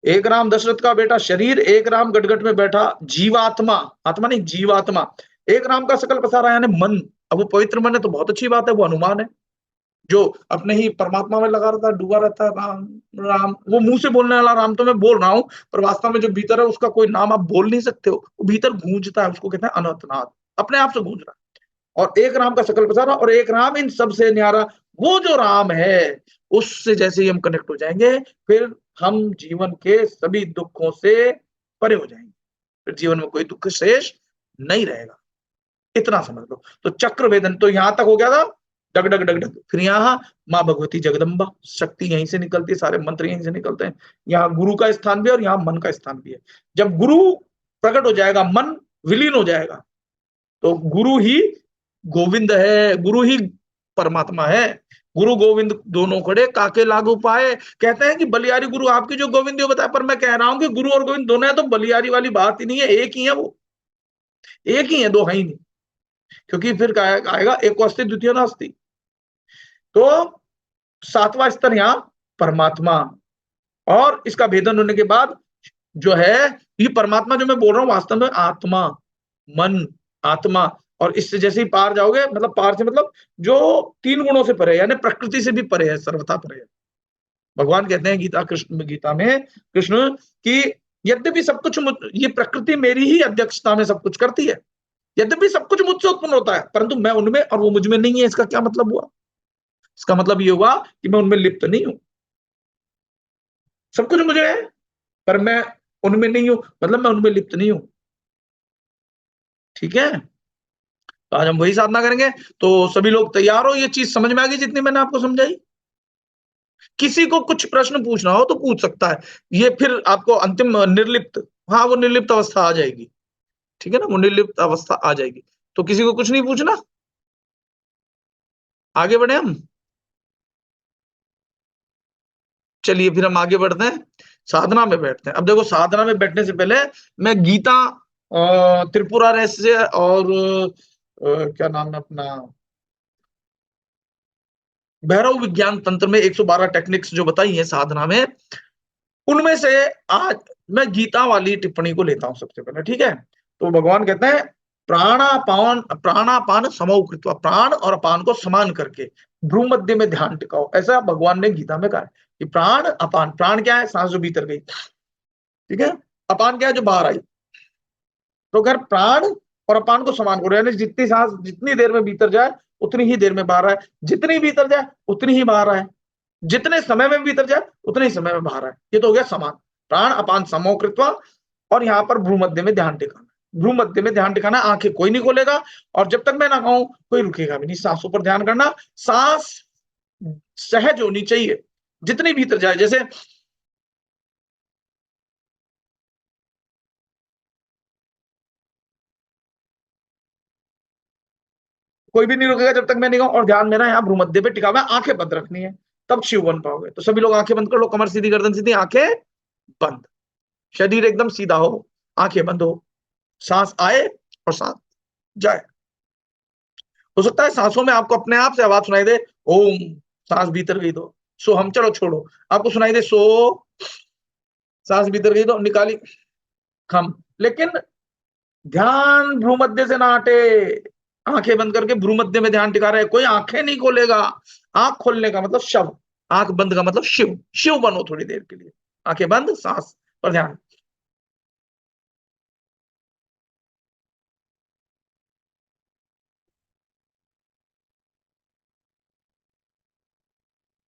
एक राम दशरथ का बेटा शरीर, एक राम गटगट में बैठा जीवात्मा, आत्मा नहीं जीवात्मा। एक राम का सकल पसारा यानी मन, अब वो पवित्र मन है तो बहुत अच्छी बात है, वो हनुमान है जो अपने ही परमात्मा में लगा रहता है, डूबा रहता है। राम राम, वो मुंह से बोलने वाला राम तो मैं बोल रहा हूं, पर वास्तव में जो भीतर है उसका कोई नाम आप बोल नहीं सकते हो, वो भीतर गूंजता है, उसको कहते हैं अनंतनाद, अपने आप से गूंज रहा है। और एक राम का सकल प्रसार, और एक राम इन सबसे न्यारा, वो जो राम है उससे जैसे ही हम कनेक्ट हो जाएंगे, फिर हम जीवन के सभी दुखों से परे हो जाएंगे, फिर जीवन में कोई दुख शेष नहीं रहेगा, इतना समझ लो। तो चक्र वेदन तो यहां तक हो गया था, डग डग डग डग। फिर यहाँ माँ भगवती जगदम्बा, शक्ति यहीं से निकलती है, सारे मंत्र यहीं से निकलते हैं। यहाँ गुरु का स्थान भी है और यहाँ मन का स्थान भी है। जब गुरु प्रकट हो जाएगा, मन विलीन हो जाएगा, तो गुरु ही गोविंद है, गुरु ही परमात्मा है। गुरु गोविंद दोनों खड़े काके लागू पाए, कहते हैं कि बलियारी गुरु आपकी जो गोविंद बताया, पर मैं कह रहा हूं कि गुरु और गोविंद दोनों है, तो बलियारी वाली बात ही नहीं है, एक ही है, वो एक ही है, दो है ही नहीं। क्योंकि फिर आएगा एक अस्ति द्वितीय नास्ति। तो सातवां स्तर यहाँ परमात्मा, और इसका भेदन होने के बाद जो है ये परमात्मा जो मैं बोल रहा हूँ वास्तव में आत्मा, मन, आत्मा। और इससे जैसे ही पार जाओगे, मतलब पार से मतलब जो 3 गुणों से परे, यानी प्रकृति से भी परे है, सर्वथा परे है। भगवान कहते हैं गीता में कृष्ण की यद्यपि सब कुछ ये प्रकृति मेरी ही अध्यक्षता में सब कुछ करती है, यद्यपि सब कुछ मुझसे उत्पन्न होता है, परंतु मैं उनमें और वो मुझ में नहीं है। इसका क्या मतलब हुआ? इसका मतलब ये हुआ कि मैं उनमें लिप्त नहीं हूं। सब कुछ मुझे है पर मैं उनमें नहीं हूं, मतलब मैं उनमें लिप्त नहीं हूं। ठीक है, तो आज हम वही साधना करेंगे। तो सभी लोग तैयार हो? ये चीज समझ में आ गई जितनी मैंने आपको समझाई? किसी को कुछ प्रश्न पूछना हो तो पूछ सकता है, ये फिर आपको अंतिम निर्लिप्त, हाँ वो निर्लिप्त अवस्था आ जाएगी। ठीक है ना, वो निर्लिप्त अवस्था आ जाएगी। तो किसी को कुछ नहीं पूछना, आगे बढ़े हम। चलिए फिर हम आगे बढ़ते हैं, साधना में बैठते हैं। अब देखो, साधना में बैठने से पहले मैं गीता त्रिपुरा रहस्य और क्या नाम है अपना, भैरव विज्ञान तंत्र में 112 टेक्निक्स जो बताई है साधना में, उनमें से आज मैं गीता वाली टिप्पणी को लेता हूं सबसे पहले। ठीक है, तो भगवान कहते हैं प्राणापान समौ कृत्वा, प्राण और अपान को समान करके भ्रू मध्य में ध्यान टिकाओ, ऐसा भगवान ने गीता में कहा है कि प्राण अपान, प्राण क्या है? सांस जो भीतर गई, ठीक है, अपान क्या है? जो बाहर आई। तो अगर प्राण और अपान को समान करो, यानी जितनी सांस जितनी देर में भीतर जाए उतनी ही देर में बाहर आए, जितनी भीतर जाए उतनी ही बाहर आए, जितने समय में भीतर जाए उतने ही समय में बाहर आए। ये तो हो गया समान, प्राण अपान समो कृत्वा। और यहाँ पर भ्रू मध्य में ध्यान टिकाना, भ्रू मध्य में ध्यान टिकाना, आंखें कोई नहीं खोलेगा, और जब तक मैं ना कहूं कोई रुकेगा भी नहीं। सांसों पर ध्यान करना, सांस सहज होनी चाहिए, जितनी भीतर जाए। जैसे कोई भी नहीं रुकेगा जब तक मैं नहीं कहूं, और ध्यान मेरा यहाँ भ्रू मध्य पे टिका हुआ है, आंखें बंद रखनी है, तब शिव बन पाओगे। तो सभी लोग आंखें बंद कर लो, कमर सीधी, गर्दन सीधी, आंखें बंद, शरीर एकदम सीधा हो, आंखें बंद हो, सांस आए और सांस जाए। हो सकता है सांसों में आपको अपने आप से आवाज सुनाई दे, ओम, सांस भीतर गई तो सो, हम चलो छोड़ो, आपको सुनाई दे सो, सांस भीतर गई तो निकाली, हम, लेकिन ध्यान भ्रूमध्य से ना हटे। आंखें बंद करके भ्रूमध्य में ध्यान टिका रहे, कोई आंखें नहीं खोलेगा। आंख खोलने का मतलब शव, आंख बंद का मतलब शिव, शिव बनो थोड़ी देर के लिए। आंखें बंद, सांस पर ध्यान।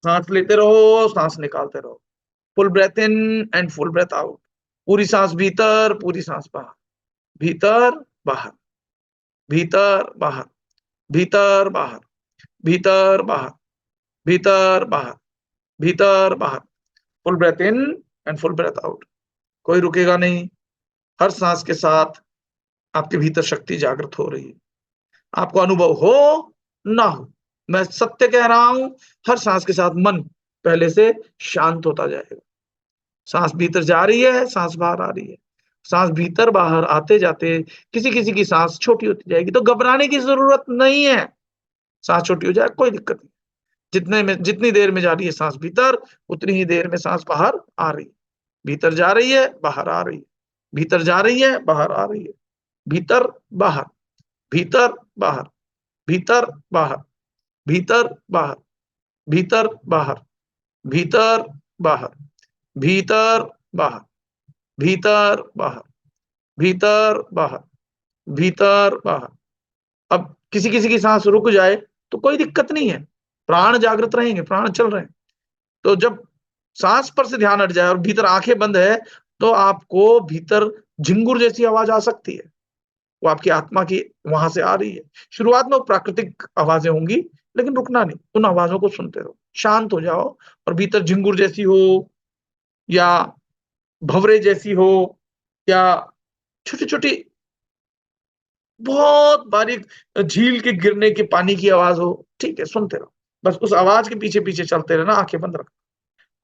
सांस लेते रहो, सांस निकालते रहो, full breath in and full breath out. पूरी सांस भीतर, पूरी सांस बाहर, भीतर बाहर, भीतर बाहर, भीतर बाहर, भीतर बाहर, भीतर बाहर, भीतर बाहर। Full breath in and full breath out, कोई रुकेगा नहीं। हर सांस के साथ आपके भीतर शक्ति जागृत हो रही है, आपको अनुभव हो ना हो, मैं सत्य कह रहा हूं, हर सांस के साथ मन पहले से शांत होता जाएगा। सांस भीतर जा रही है, सांस बाहर आ रही है, सांस भीतर बाहर आते जाते किसी किसी की सांस छोटी होती जाएगी, तो घबराने की जरूरत नहीं है। सांस छोटी हो जाए कोई दिक्कत नहीं, जितनी देर में जा रही है सांस भीतर, उतनी ही देर में सांस बाहर आ रही है। भीतर जा रही है, बाहर आ रही है, भीतर जा रही है, बाहर आ रही है, भीतर बाहर, भीतर बाहर, भीतर बाहर, भीतर बाहर, भीतर बाहर, भीतर बाहर, भीतर बाहर, भीतर बाहर, भीतर बाहर, भीतर बाहर। अब किसी किसी की सांस रुक जाए तो कोई दिक्कत नहीं है, प्राण जागृत रहेंगे, प्राण चल रहे हैं। तो जब सांस पर से ध्यान हट जाए और भीतर आंखें बंद है, तो आपको भीतर झिंगुर जैसी आवाज आ सकती है, वो आपकी आत्मा की वहां से आ रही है। शुरुआत में वो प्राकृतिक आवाजें होंगी, लेकिन रुकना नहीं, उन आवाजों को सुनते रहो, शांत हो जाओ। और भीतर झिंगुर जैसी हो या भंवरे जैसी हो या छोटी छोटी बहुत बारीक झील के गिरने के पानी की आवाज हो, ठीक है, सुनते रहो। बस उस आवाज के पीछे पीछे चलते रहना, आंखें बंद रखो।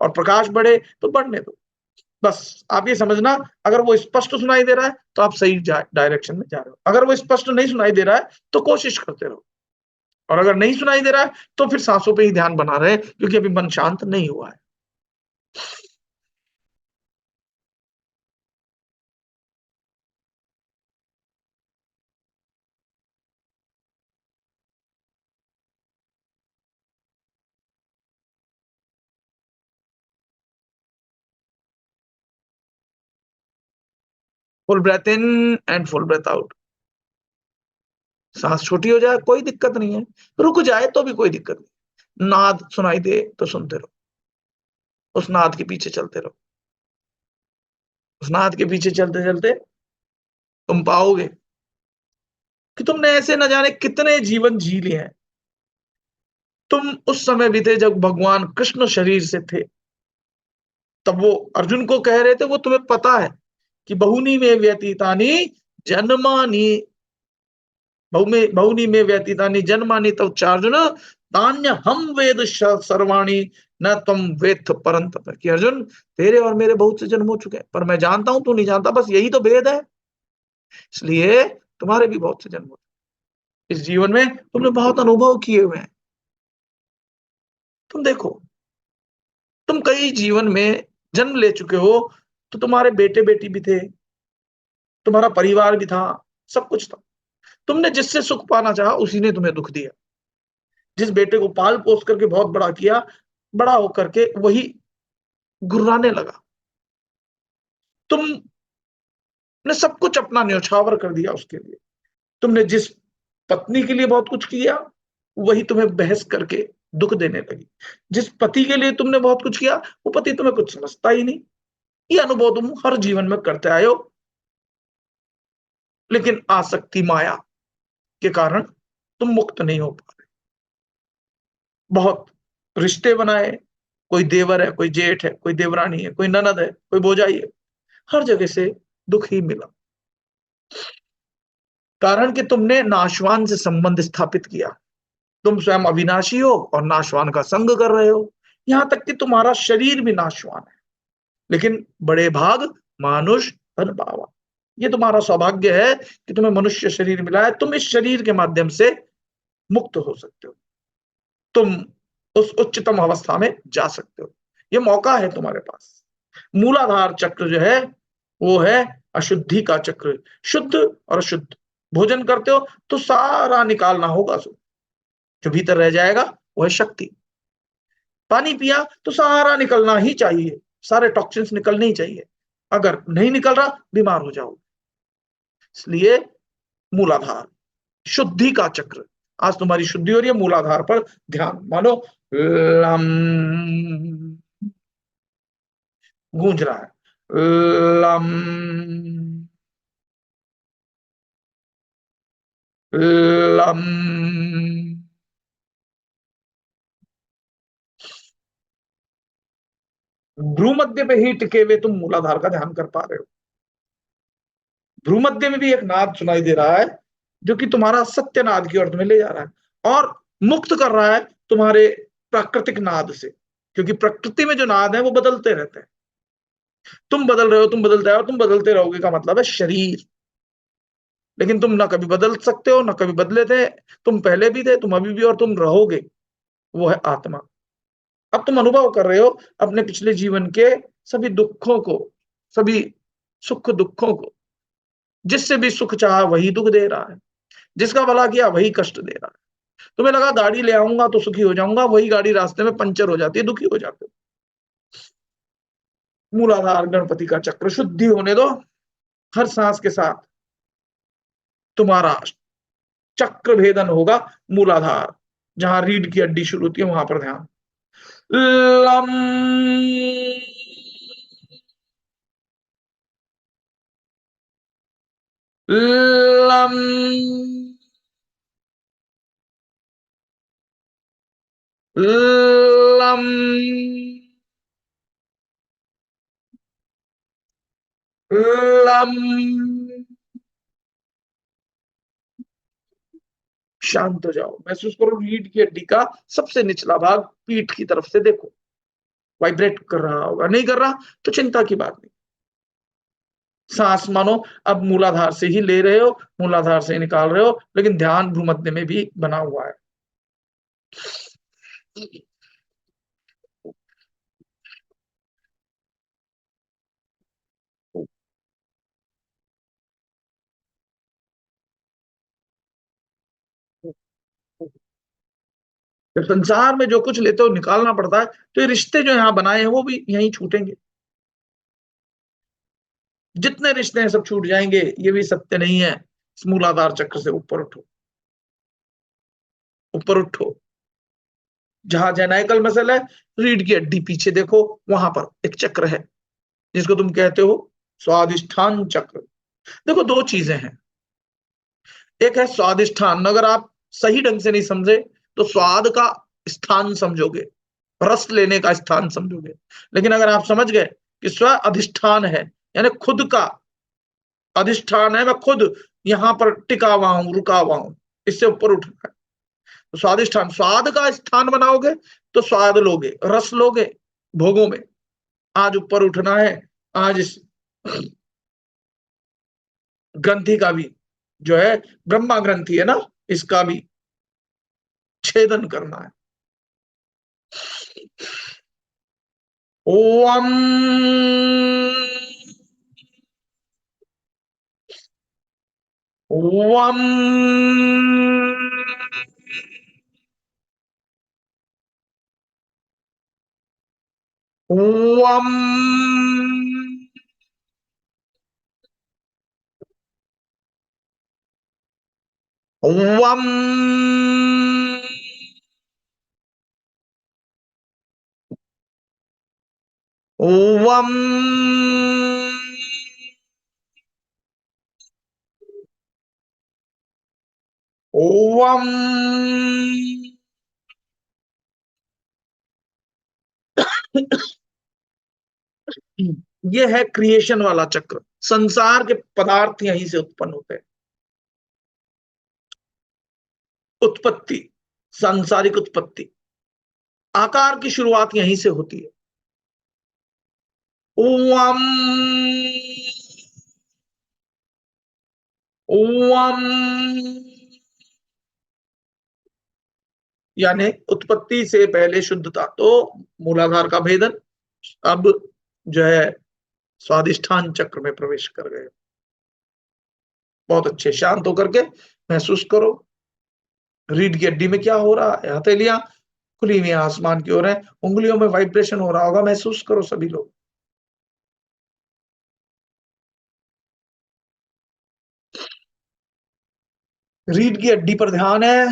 और प्रकाश बढ़े तो बढ़ने दो। बस आप ये समझना, अगर वो स्पष्ट सुनाई दे रहा है तो आप सही डायरेक्शन में जा रहे हो, अगर वो स्पष्ट नहीं सुनाई दे रहा है तो कोशिश करते रहो, और अगर नहीं सुनाई दे रहा है तो फिर सांसों पे ही ध्यान बना रहे, क्योंकि अभी मन शांत नहीं हुआ है। Full breath in and full breath out. सांस छोटी हो जाए कोई दिक्कत नहीं है, रुक जाए तो भी कोई दिक्कत नहीं। नाद सुनाई दे तो सुनते रहो, उस नाद के पीछे चलते रहो। उस नाद के पीछे चलते चलते तुम पाओगे कि तुमने ऐसे न जाने कितने जीवन जी लिए हैं। तुम उस समय भी थे जब भगवान कृष्ण शरीर से थे, तब वो अर्जुन को कह रहे थे, वो तुम्हें पता है कि बहुनी में व्यतीतानि जन्मानि, बहुनी में व्यतीतानि जन्मानि तव चार्जुन तान्य हम वेद सर्वाणी न तुम वेत्थ परंतप। कि अर्जुन, तेरे और मेरे बहुत से जन्म हो चुके हैं, पर मैं जानता हूं तू नहीं जानता, बस यही तो भेद है। इसलिए तुम्हारे भी बहुत से जन्म हो, इस जीवन में तुमने बहुत अनुभव किए हुए हैं। तुम देखो, तुम कई जीवन में जन्म ले चुके हो, तो तुम्हारे बेटे बेटी भी थे, तुम्हारा परिवार भी था, सब कुछ था। तुमने जिससे सुख पाना चाहा उसी ने तुम्हें दुख दिया। जिस बेटे को पाल पोस करके बहुत बड़ा किया, बड़ा होकर के वही गुर्राने लगा। तुमने सब कुछ अपना न्यौछावर कर दिया उसके लिए। तुमने जिस पत्नी के लिए बहुत कुछ किया, वही तुम्हें बहस करके दुख देने लगी। जिस पति के लिए तुमने बहुत कुछ किया, वो पति तुम्हें कुछ समझता ही नहीं। ये अनुभव तुम हर जीवन में करते आए हो, लेकिन आसक्ति माया के कारण तुम मुक्त नहीं हो पा रहे। बहुत रिश्ते बनाए, कोई देवर है, कोई जेठ है, कोई देवरानी है, कोई ननद है, कोई भौजाई है, हर जगह से दुख ही मिला। कारण कि तुमने नाशवान से संबंध स्थापित किया। तुम स्वयं अविनाशी हो और नाशवान का संग कर रहे हो। यहां तक कि तुम्हारा शरीर भी नाशवान है, लेकिन बड़े भाग मानुष तन पावा। ये तुम्हारा सौभाग्य है कि तुम्हें मनुष्य शरीर मिला है। तुम इस शरीर के माध्यम से मुक्त हो सकते हो, तुम उस उच्चतम अवस्था में जा सकते हो। ये मौका है तुम्हारे पास। मूलाधार चक्र जो है वो है अशुद्धि का चक्र। शुद्ध और अशुद्ध भोजन करते हो तो सारा निकालना होगा, जो भीतर रह जाएगा वो है शक्ति। पानी पिया तो सारा निकलना ही चाहिए, सारे टॉक्सिन्स निकलने ही चाहिए। अगर नहीं निकल रहा, बीमार हो जाओगे। इसलिए मूलाधार शुद्धि का चक्र, आज तुम्हारी शुद्धि हो रही है। मूलाधार पर ध्यान मानो, लम गूंज रहा है, लम लम। भ्रूमध्य पे ही टिके हुए तुम मूलाधार का ध्यान कर पा रहे हो। भ्रूमध्य में भी एक नाद सुनाई दे रहा है, जो कि तुम्हारा सत्य नाद की ओर तुम्हें ले जा रहा है और मुक्त कर रहा है तुम्हारे प्राकृतिक नाद से। क्योंकि प्रकृति में जो नाद है वो बदलते रहते हैं। तुम बदल रहे हो, तुम बदलते हो, तुम बदलते रहोगे का मतलब है शरीर। लेकिन तुम ना कभी बदल सकते हो, ना कभी बदले थे। तुम पहले भी थे, तुम अभी भी, और तुम रहोगे, वो है आत्मा। अब तुम अनुभव कर रहे हो अपने पिछले जीवन के सभी दुखों को, सभी सुख दुखों को। जिससे भी सुख चाहा वही दुख दे रहा है, जिसका भला किया वही कष्ट दे रहा है। तुम्हें लगा गाड़ी ले आऊंगा तो सुखी हो जाऊंगा, वही गाड़ी रास्ते में पंचर हो जाती है, दुखी हो जाते हो। मूलाधार गणपति का चक्र, शुद्धि होने दो हर सांस के साथ, तुम्हारा चक्र भेदन होगा। मूलाधार, जहां रीढ़ की हड्डी शुरू होती है वहां पर ध्यान। Lump lump lump lump. शांत हो जाओ, महसूस करो रीढ़ की हड्डी का सबसे निचला भाग पीठ की तरफ से देखो, वाइब्रेट कर रहा होगा, नहीं कर रहा तो चिंता की बात नहीं। सांस मानो अब मूलाधार से ही ले रहे हो, मूलाधार से निकाल रहे हो, लेकिन ध्यान भ्रूमध्य में भी बना हुआ है। जब संसार में जो कुछ लेते हो निकालना पड़ता है, तो ये रिश्ते जो यहाँ बनाए हैं वो भी यहीं छूटेंगे। जितने रिश्ते हैं सब छूट जाएंगे, ये भी सत्य नहीं है। इस मूलाधार चक्र से ऊपर उठो, ऊपर उठो। जहां जेनाइकल मसल है, रीढ़ की हड्डी पीछे देखो, वहां पर एक चक्र है जिसको तुम कहते हो स्वादिष्ठान चक्र। देखो दो चीजें हैं, एक है स्वादिष्ठान, अगर आप सही ढंग से नहीं समझे तो स्वाद का स्थान समझोगे, रस लेने का स्थान समझोगे। लेकिन अगर आप समझ गए कि स्व अधिष्ठान है, यानी खुद का अधिष्ठान है, मैं खुद यहां पर टिका हुआ हूं, रुका हुआ हूं, इससे ऊपर उठना है, तो स्वादिष्ठान, स्वाद का स्थान बनाओगे तो स्वाद लोगे, रस लोगे भोगों में। आज ऊपर उठना है, आज इस ग्रंथि का भी जो है, ब्रह्मा ग्रंथि है ना, इसका भी छेदन करना है। ओम ओम ओम ओम ओम ओम। ये है क्रिएशन वाला चक्र, संसार के पदार्थ यहीं से उत्पन्न होते हैं। उत्पत्ति, सांसारिक उत्पत्ति, आकार की शुरुआत यहीं से होती है। ओम ओम, यानी उत्पत्ति से पहले शुद्धता, तो मूलाधार का भेदन। अब जो है स्वादिष्ठान चक्र में प्रवेश कर गए। बहुत अच्छे, शांत होकर के महसूस करो रीढ़ की हड्डी में क्या हो रहा है। हथेलियां खुली हुई आसमान की ओर है, उंगलियों में वाइब्रेशन हो रहा होगा, महसूस करो सभी लोग। रीढ़ की हड्डी पर ध्यान है,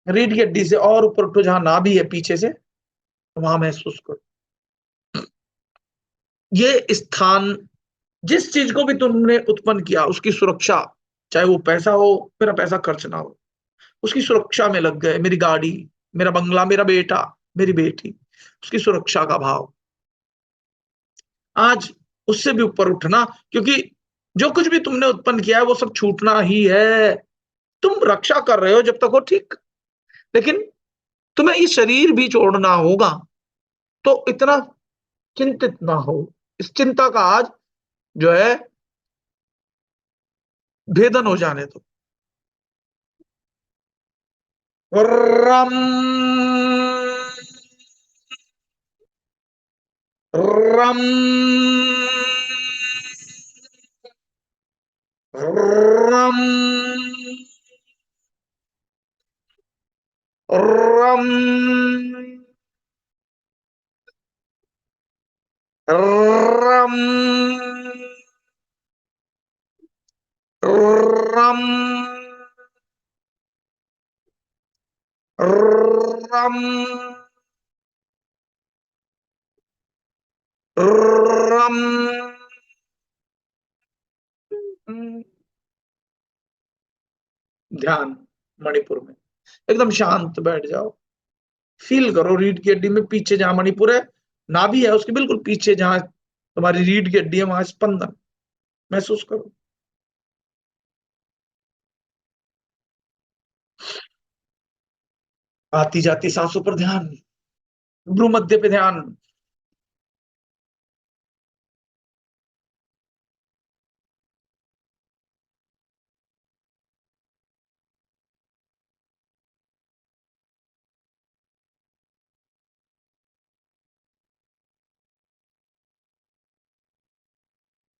रीढ़ की हड्डी से और ऊपर उठो, जहां नाभि है पीछे से, वहां महसूस करो ये स्थान। जिस चीज को भी तुमने उत्पन्न किया उसकी सुरक्षा, चाहे वो पैसा हो, मेरा पैसा खर्च ना हो, उसकी सुरक्षा में लग गए। मेरी गाड़ी, मेरा बंगला, मेरा बेटा, मेरी बेटी, उसकी सुरक्षा का भाव। आज उससे भी ऊपर उठना, क्योंकि जो कुछ भी तुमने उत्पन्न किया है वो सब छूटना ही है। तुम रक्षा कर रहे हो जब तक हो ठीक, लेकिन तुम्हें ये शरीर भी छोड़ना होगा, तो इतना चिंतित ना हो। इस चिंता का आज जो है भेदन हो जाने दो। रम रम रम रम रम रम रम रम। ध्यान मणिपुर में एकदम शांत बैठ जाओ, फील करो रीढ़ की हड्डी में पीछे जहां मणिपुर है, नाभि है उसके बिल्कुल पीछे जहां तुम्हारी रीढ़ की हड्डी है वहां स्पंदन महसूस करो। आती जाती सांसों पर ध्यान, भ्रू मध्य पे ध्यान।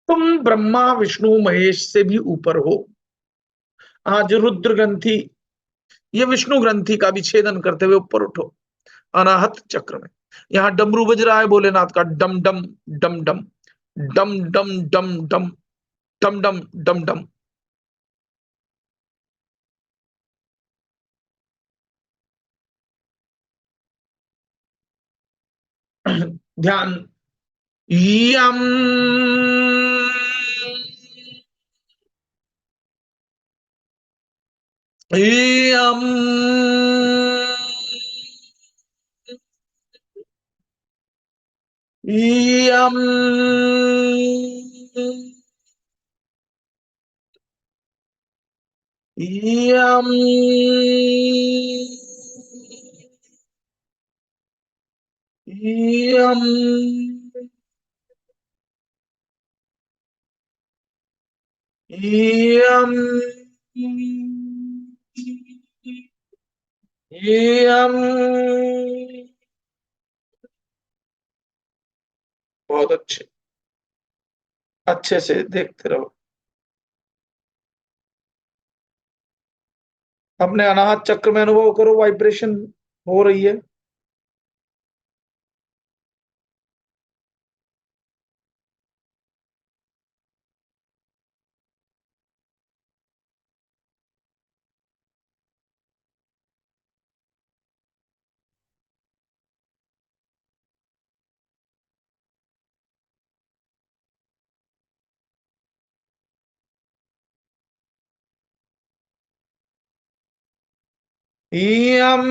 तुम ब्रह्मा विष्णु महेश से भी ऊपर हो। आज रुद्र ग्रंथि, ये विष्णु ग्रंथि का भी छेदन करते हुए ऊपर उठो अनाहत चक्र में। यहाँ डमरू बज रहा है भोलेनाथ का, डम डम डम डम डम डम डम डम डम डम डम डम। ध्यान यम यम यम यम यम यम यम। बहुत अच्छे, अच्छे से देखते रहो। अपने अनाहत चक्र में अनुभव करो, वाइब्रेशन हो रही है। यम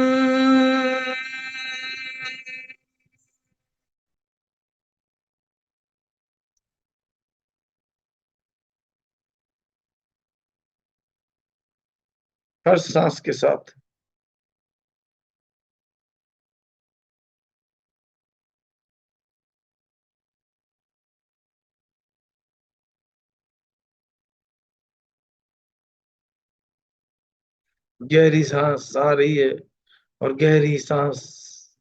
हर सांस के साथ गहरी सांस आ रही है और गहरी सांस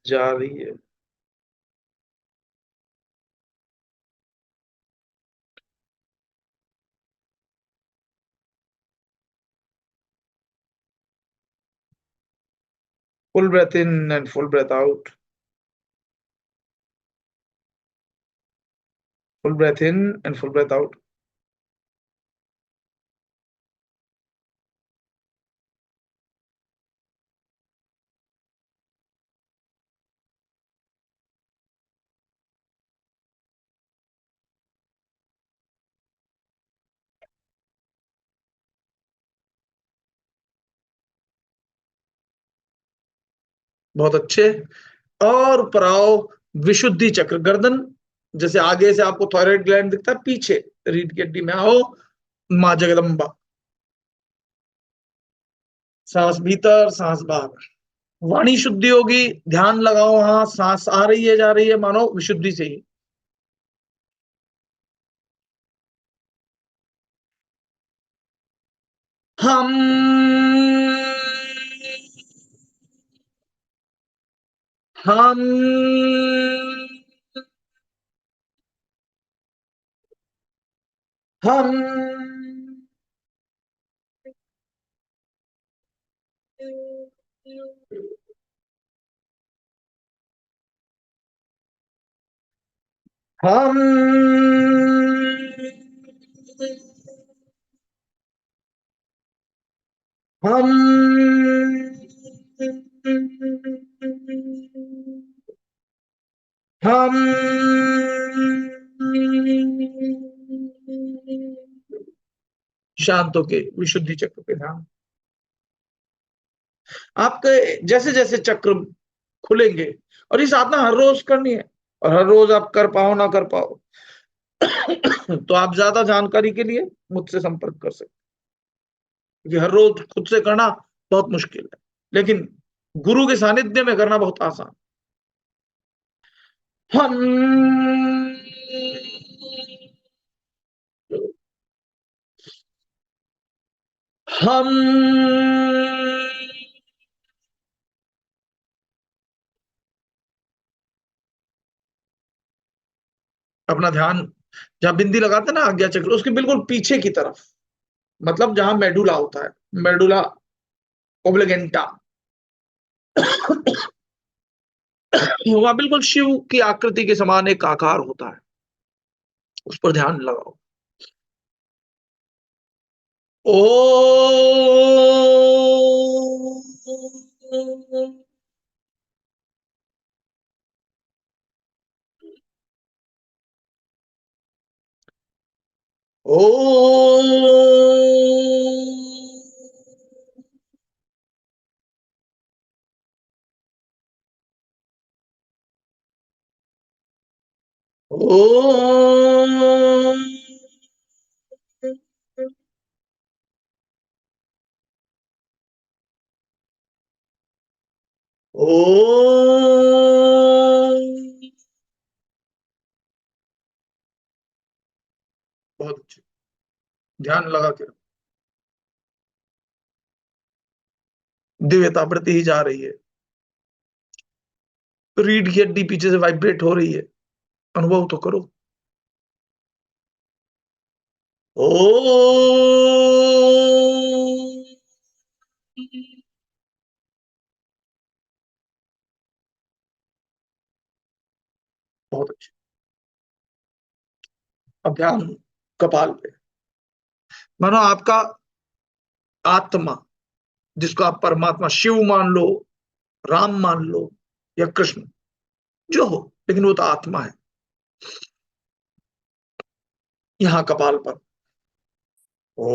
जा रही है। Full breath in and full breath out. Full breath in and full breath out. बहुत अच्छे। और ऊपर आओ, विशुद्धि चक्र गर्दन, जैसे आगे से आपको थायराइड ग्लैंड दिखता है, पीछे रीढ़ की हड्डी में आओ, माँ जगदम्बा। सांस भीतर सांस बाहर, वाणी शुद्धि होगी। ध्यान लगाओ वहां, सांस आ रही है जा रही है, मानो विशुद्धि से ही। हम हम हम हम हम हम शांत होके विशुद्धि चक्र पे ध्यान। आपके जैसे जैसे चक्र खुलेंगे, और ये साधना हर रोज करनी है, और हर रोज आप कर पाओ ना कर पाओ तो आप ज्यादा जानकारी के लिए मुझसे संपर्क कर सकते, क्योंकि हर रोज खुद से करना बहुत मुश्किल है, लेकिन गुरु के सानिध्य में करना बहुत आसान। हम हम अपना ध्यान जहां बिंदी लगाते हैं ना आज्ञा चक्र, उसके बिल्कुल पीछे की तरफ, मतलब जहां मेडुला होता है, मेडुला ओब्लिगेंटा वहां बिल्कुल शिव की आकृति के समान एक आकार होता है, उस पर ध्यान लगाओ। ओ ओ ओम ओम। बहुत अच्छे, ध्यान लगा के रखो। दिव्यता बढ़ती ही जा रही है, रीढ़ की हड्डी पीछे से वाइब्रेट हो रही है, अनुभव तो करो। ओ बहुत अच्छे। अब ध्यान कपाल पे, मानो आपका आत्मा, जिसको आप परमात्मा शिव मान लो, राम मान लो, या कृष्ण, जो हो, लेकिन वो तो आत्मा है, यहां कपाल पर। ओ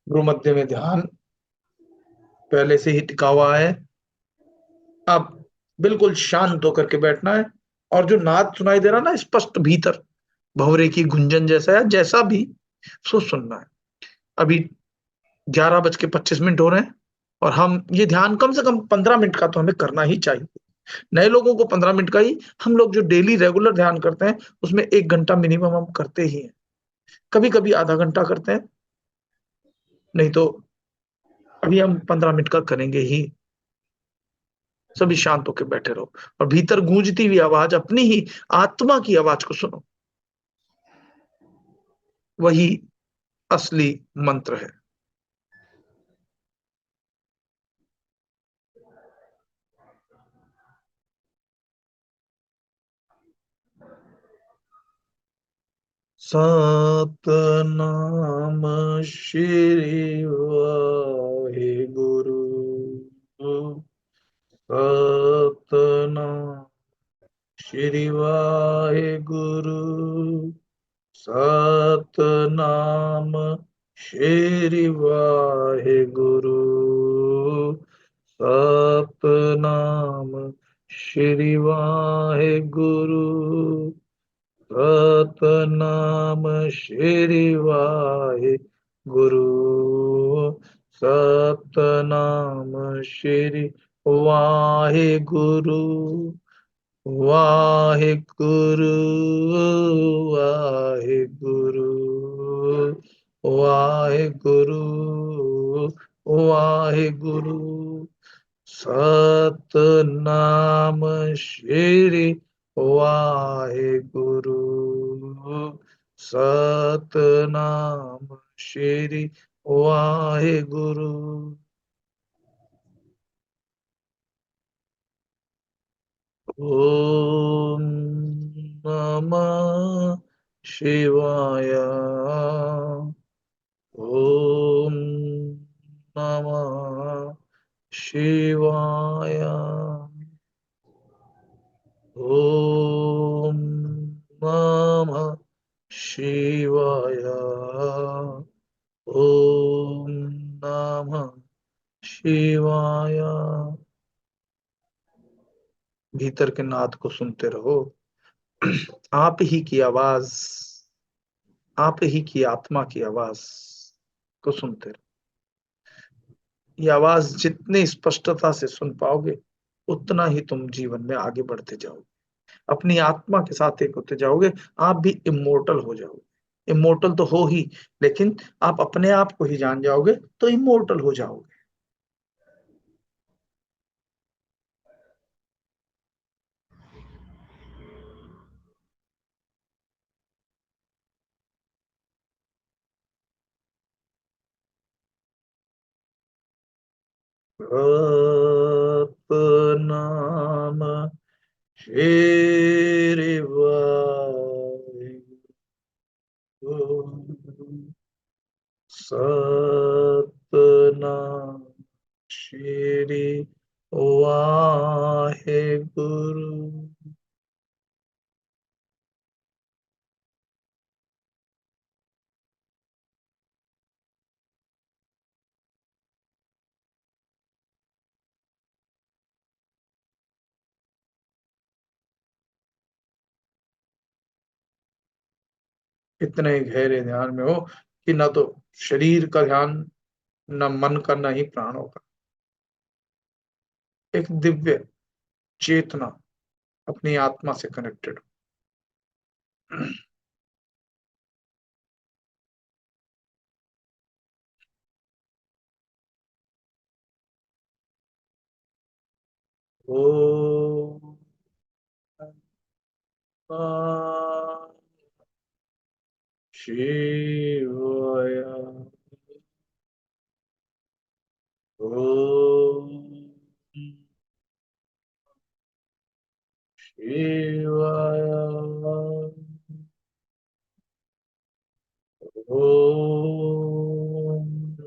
भ्रू मध्य में ध्यान पहले से ही टिका हुआ है। अब बिल्कुल शांत होकर के बैठना है, और जो नाद सुनाई दे रहा ना स्पष्ट भीतर, भंवरे की गुंजन जैसा है, जैसा भी सो सुनना है। अभी 11:25 हो रहे हैं, और हम ये ध्यान कम से कम 15 मिनट का तो हमें करना ही चाहिए। नए लोगों को 15 मिनट का ही, हम लोग जो डेली रेगुलर ध्यान करते हैं उसमें 1 घंटा मिनिमम हम करते ही हैं, कभी कभी आधा घंटा करते हैं, नहीं तो अभी हम 15 मिनट का करेंगे ही। सभी शांत होकर बैठे रहो, और भीतर गूंजती हुई आवाज, अपनी ही आत्मा की आवाज को सुनो, वही असली मंत्र है। सतनाम श्री वाहे गुरु, सतनाम श्री वाहे गुरु, सतनाम श्री वाहे गुरु, सतनाम श्री वाहेगुरु। सतनाम श्री वाहेगुरु। सतनाम श्री वाहेगुरु। वाहेगुरु वाहेगुरु वाहेगुरु वाहेगुरु। सतनाम श्री वाहेगुरु। सतनाम श्री वाहेगुरु। ओम नमः शिवाय। ओम नमः शिवाय। ओम नमः शिवाय। ओम नमः शिवाय। भीतर के नाद को सुनते रहो। आप ही की आवाज, आप ही की आत्मा की आवाज को सुनते रहो। ये आवाज जितनी स्पष्टता से सुन पाओगे उतना ही तुम जीवन में आगे बढ़ते जाओगे, अपनी आत्मा के साथ एक होते जाओगे। आप भी इमोर्टल हो जाओगे। इमोर्टल तो हो ही, लेकिन आप अपने आप को ही जान जाओगे तो इमोर्टल हो जाओगे। सतनाम श्री वाहेगुरु। सतनाम श्री वाहेगुरु। इतने गहरे ध्यान में हो कि न तो शरीर का ध्यान, न मन का, न ही प्राणों का। एक दिव्य चेतना अपनी आत्मा से कनेक्टेड हो। ओम नमः शिवाय। ओम शिवाय। ओम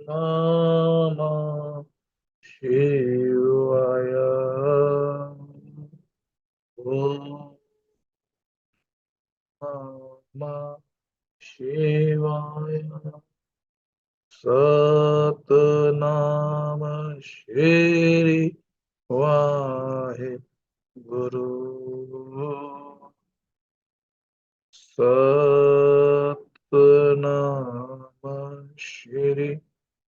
नमः शिवाय। ओम नमः शिवाय। सतनाम श्री वाहेगुरु। सतनाम श्री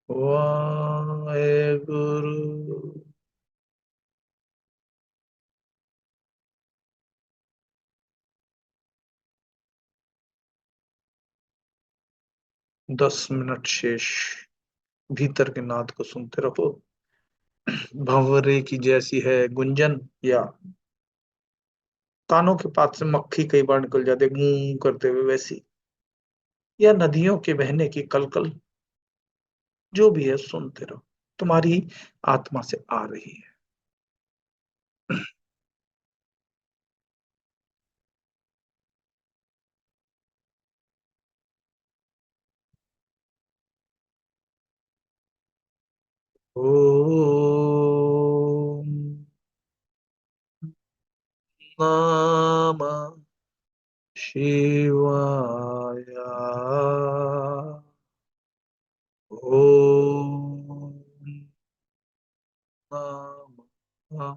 वाहेगुरु। 10 मिनट शेष भीतर के नाद को सुनते रहो। भंवरे की जैसी है गुंजन, या कानों के पास से मक्खी कई बार निकल जाते गूं करते हुए वैसी, या नदियों के बहने की कलकल, जो भी है सुनते रहो। तुम्हारी आत्मा से आ रही है। ओम नमः शिवाय। ओम नमः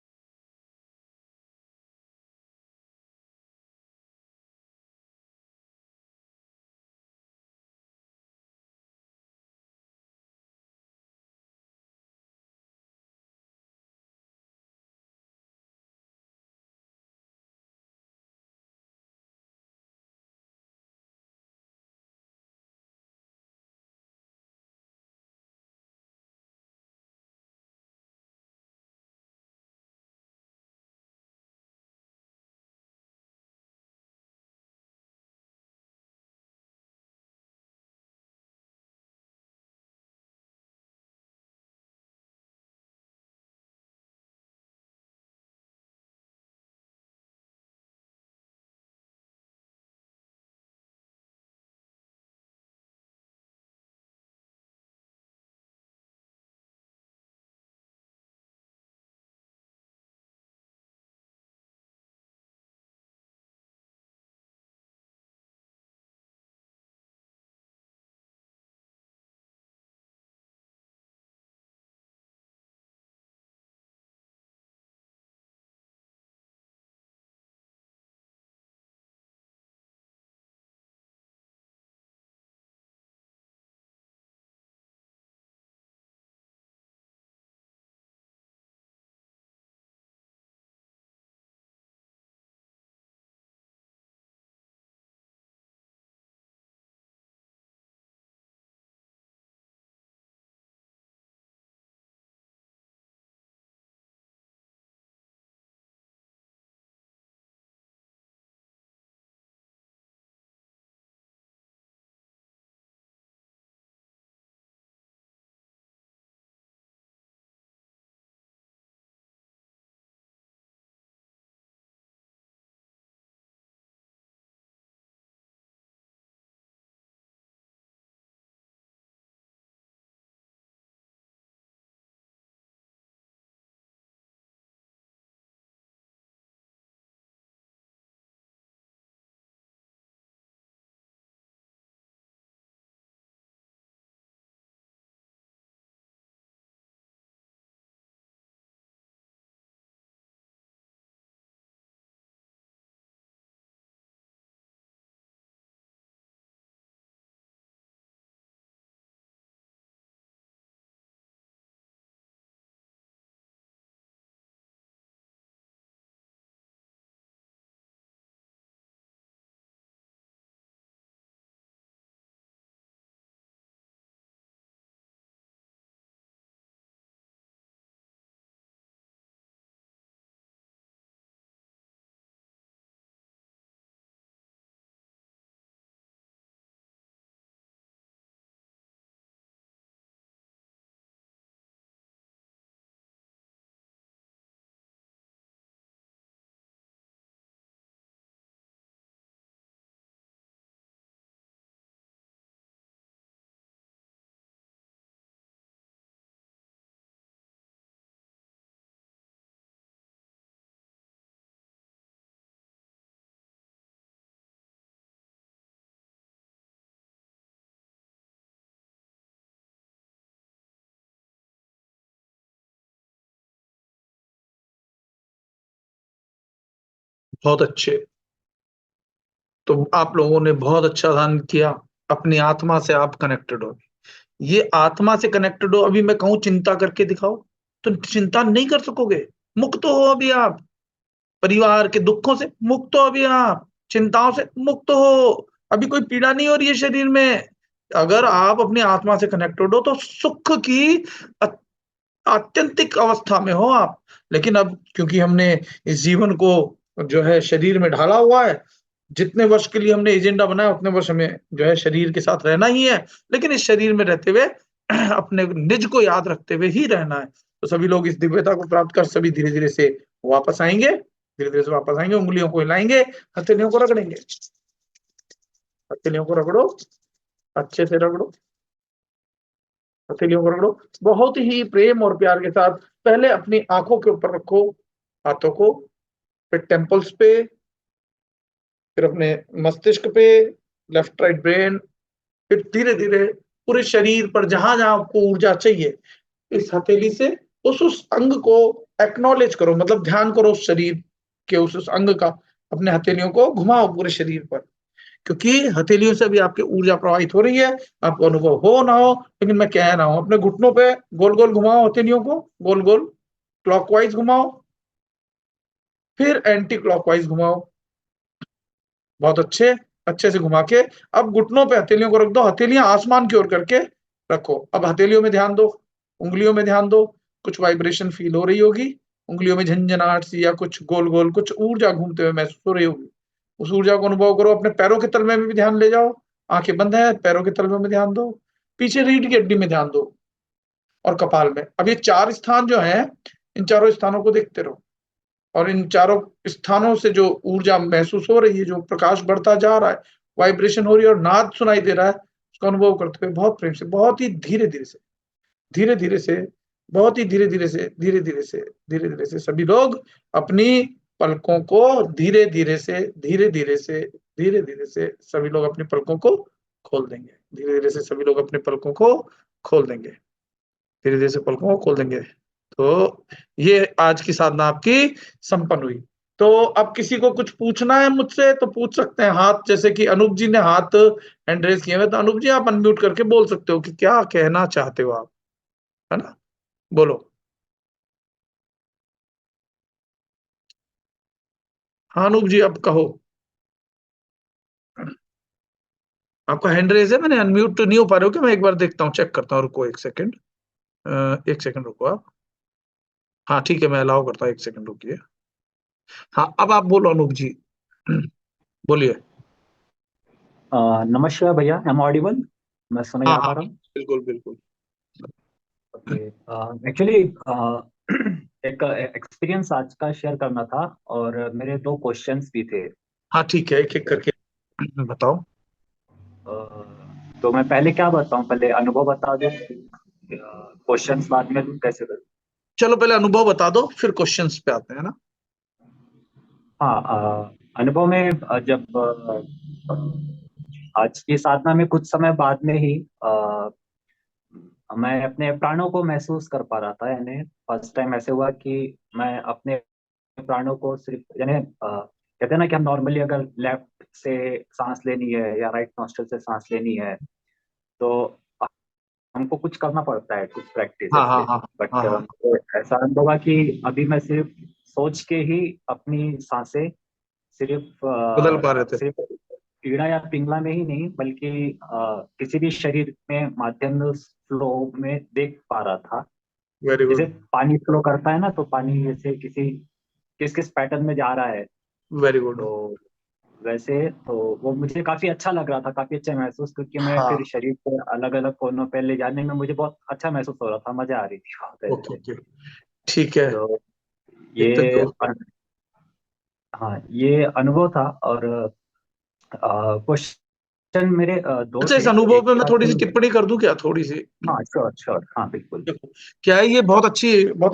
बहुत अच्छे। तो आप लोगों ने बहुत अच्छा ध्यान किया, अपनी आत्मा से आप कनेक्टेड हो। ये आत्मा से कनेक्टेड हो, अभी मैं कहूं चिंता करके दिखाओ तो चिंता नहीं कर सकोगे। मुक्त हो अभी आप, परिवार के दुखों से मुक्त हो अभी आप, चिंताओं से मुक्त हो, अभी कोई पीड़ा नहीं हो रही है शरीर में। अगर आप अपनी आत्मा से कनेक्टेड हो तो सुख की आत्यंतिक अवस्था में हो आप। लेकिन अब क्योंकि हमने इस जीवन को जो है शरीर में ढाला हुआ है, जितने वर्ष के लिए हमने एजेंडा बनाया उतने वर्ष हमें जो है शरीर के साथ रहना ही है, लेकिन इस शरीर में रहते हुए अपने निज को याद रखते हुए ही रहना है। तो सभी लोग इस दिव्यता को प्राप्त कर सभी धीरे धीरे से वापस आएंगे, धीरे धीरे से वापस आएंगे, उंगलियों को हिलाएंगे, हथेलियों को रगड़ेंगे, हथेलियों को रगड़ो, अच्छे से रगड़ो, हथेलियों को रगड़ो, बहुत ही प्रेम और प्यार के साथ। पहले अपनी आंखों के ऊपर रखो हाथों को, फिर टेम्पल्स पे, फिर अपने मस्तिष्क पे, लेफ्ट राइट ब्रेन, फिर धीरे धीरे पूरे शरीर पर जहां जहां आपको ऊर्जा चाहिए, इस हथेली से उस अंग को एक्नॉलेज करो, मतलब ध्यान करो उस शरीर के उस अंग का। अपने हथेलियों को घुमाओ पूरे शरीर पर, क्योंकि हथेलियों से भी आपकी ऊर्जा प्रवाहित हो रही है। आपको अनुभव हो ना हो, लेकिन मैं कह रहा हूं, अपने घुटनों पे गोल गोल घुमाओ हथेलियों को, गोल गोल क्लॉकवाइज घुमाओ, फिर एंटी क्लॉकवाइज घुमाओ, बहुत अच्छे से घुमा के अब घुटनों पे हथेलियों को रख दो, हथेलियां आसमान की ओर करके रखो। अब हथेलियों में ध्यान दो, उंगलियों में ध्यान दो, कुछ वाइब्रेशन फील हो रही होगी उंगलियों में, झंझनाहट सी, या कुछ गोल गोल कुछ ऊर्जा घूमते हुए महसूस हो रही होगी। उस ऊर्जा को अनुभव करो। अपने पैरों के तलवे में भी ध्यान ले जाओ, आंखें बंद है, पैरों के तलवे में ध्यान दो, पीछे रीढ़ की हड्डी में ध्यान दो, और कपाल में। अब ये 4 स्थान जो है, इन चारों स्थानों को देखते रहो, और इन चारों स्थानों से जो ऊर्जा महसूस हो रही है, जो प्रकाश बढ़ता जा रहा है, वाइब्रेशन हो रही है और नाद सुनाई दे रहा है, उसका अनुभव करते हुए बहुत प्रेम से, बहुत ही धीरे धीरे से, धीरे धीरे से, बहुत ही धीरे धीरे से, धीरे धीरे से, धीरे धीरे से सभी लोग अपनी पलकों को धीरे धीरे से, धीरे धीरे से, धीरे धीरे से सभी लोग अपनी पलकों को खोल देंगे। धीरे धीरे से सभी लोग अपनी पलकों को खोल देंगे, धीरे धीरे से पलकों को खोल देंगे। तो ये आज की साधना आपकी संपन्न हुई। तो अब किसी को कुछ पूछना है मुझसे तो पूछ सकते हैं। हाथ, जैसे कि अनूप जी ने हाथ हैंड रेज किए हुए, तो अनूप जी आप अनम्यूट करके बोल सकते हो कि क्या कहना चाहते हो आप, है ना, बोलो। हाँ अनूप जी अब कहो, आपका हैंड रेज है, मैंने अनम्यूट तो नहीं हो पा रहे हो क्या? मैं एक बार देखता हूँ, चेक करता हूँ, रुको एक सेकंड, एक सेकंड रुको आप। हाँ ठीक है, मैं अलाउ करता हूँ, एक सेकंड रुकिए। हाँ अब आप बोलो अनूप जी, बोलिए। नमस्कार भैया, एम ऑडिबल? मैं सुना हाँ जा पा हाँ रहा हूँ? बिल्कुल बिल्कुल। ओके। एक्चुअली एक एक्सपीरियंस आज का शेयर करना था, और मेरे 2 क्वेश्चंस भी थे। हाँ ठीक है, एक एक करके बताओ। तो मैं पहले क्या बताऊं, पहले अनुभव बता दूं, क्वेश्चंस बाद में दूं, कैसे करूं? चलो पहले अनुभव बता दो, फिर क्वेश्चंस पे आते हैं ना। हाँ, अनुभव में जब आज की साधना में कुछ समय बाद में ही मैं अपने प्राणों को महसूस कर पा रहा था। यानी फर्स्ट टाइम ऐसे हुआ कि मैं अपने प्राणों को सिर्फ, यानी कहते हैं ना कि हम नॉर्मली अगर लेफ्ट से सांस लेनी है या राइट नॉस्ट्रल से सांस लेनी है, तो हमको कुछ करना पड़ता है, कुछ प्रैक्टिस हाँ हाँ ऐसे। हाँ हाँ हाँ बट ऐसा अनुभव हुआ कि अभी मैं सिर्फ सोच के ही अपनी सांसें सिर्फ बदल पा रहे थे। सिर्फ कीड़ा या पिंगला में ही नहीं, बल्कि किसी भी शरीर में माध्यम फ्लो में देख पा रहा था। वेरी जैसे गुड, पानी फ्लो करता है ना, तो पानी जैसे किस किस पैटर्न में जा रहा है, वेरी गुड। तो वैसे तो वो मुझे काफी अच्छा लग रहा था, काफी अच्छा महसूस, क्योंकि मैं हाँ फिर शरीर को अलग अलग कोनों पे ले जाने में मुझे बहुत अच्छा महसूस हो रहा था, मजा आ रही थी बहुत ओके ऐसे। ओके, ठीक है। तो इतने ये दोस्त। हाँ, ये अनुभव था। और क्वेश्चन मेरे 2 अच्छा, थे। इस अनुभव एक पे मैं था थोड़ी सी कि टिप्पणी कर दूं क्या, थोड़ी सी? हाँ, श्योर श्योर, हाँ बिल्कुल। देखो, क्या है, ये बहुत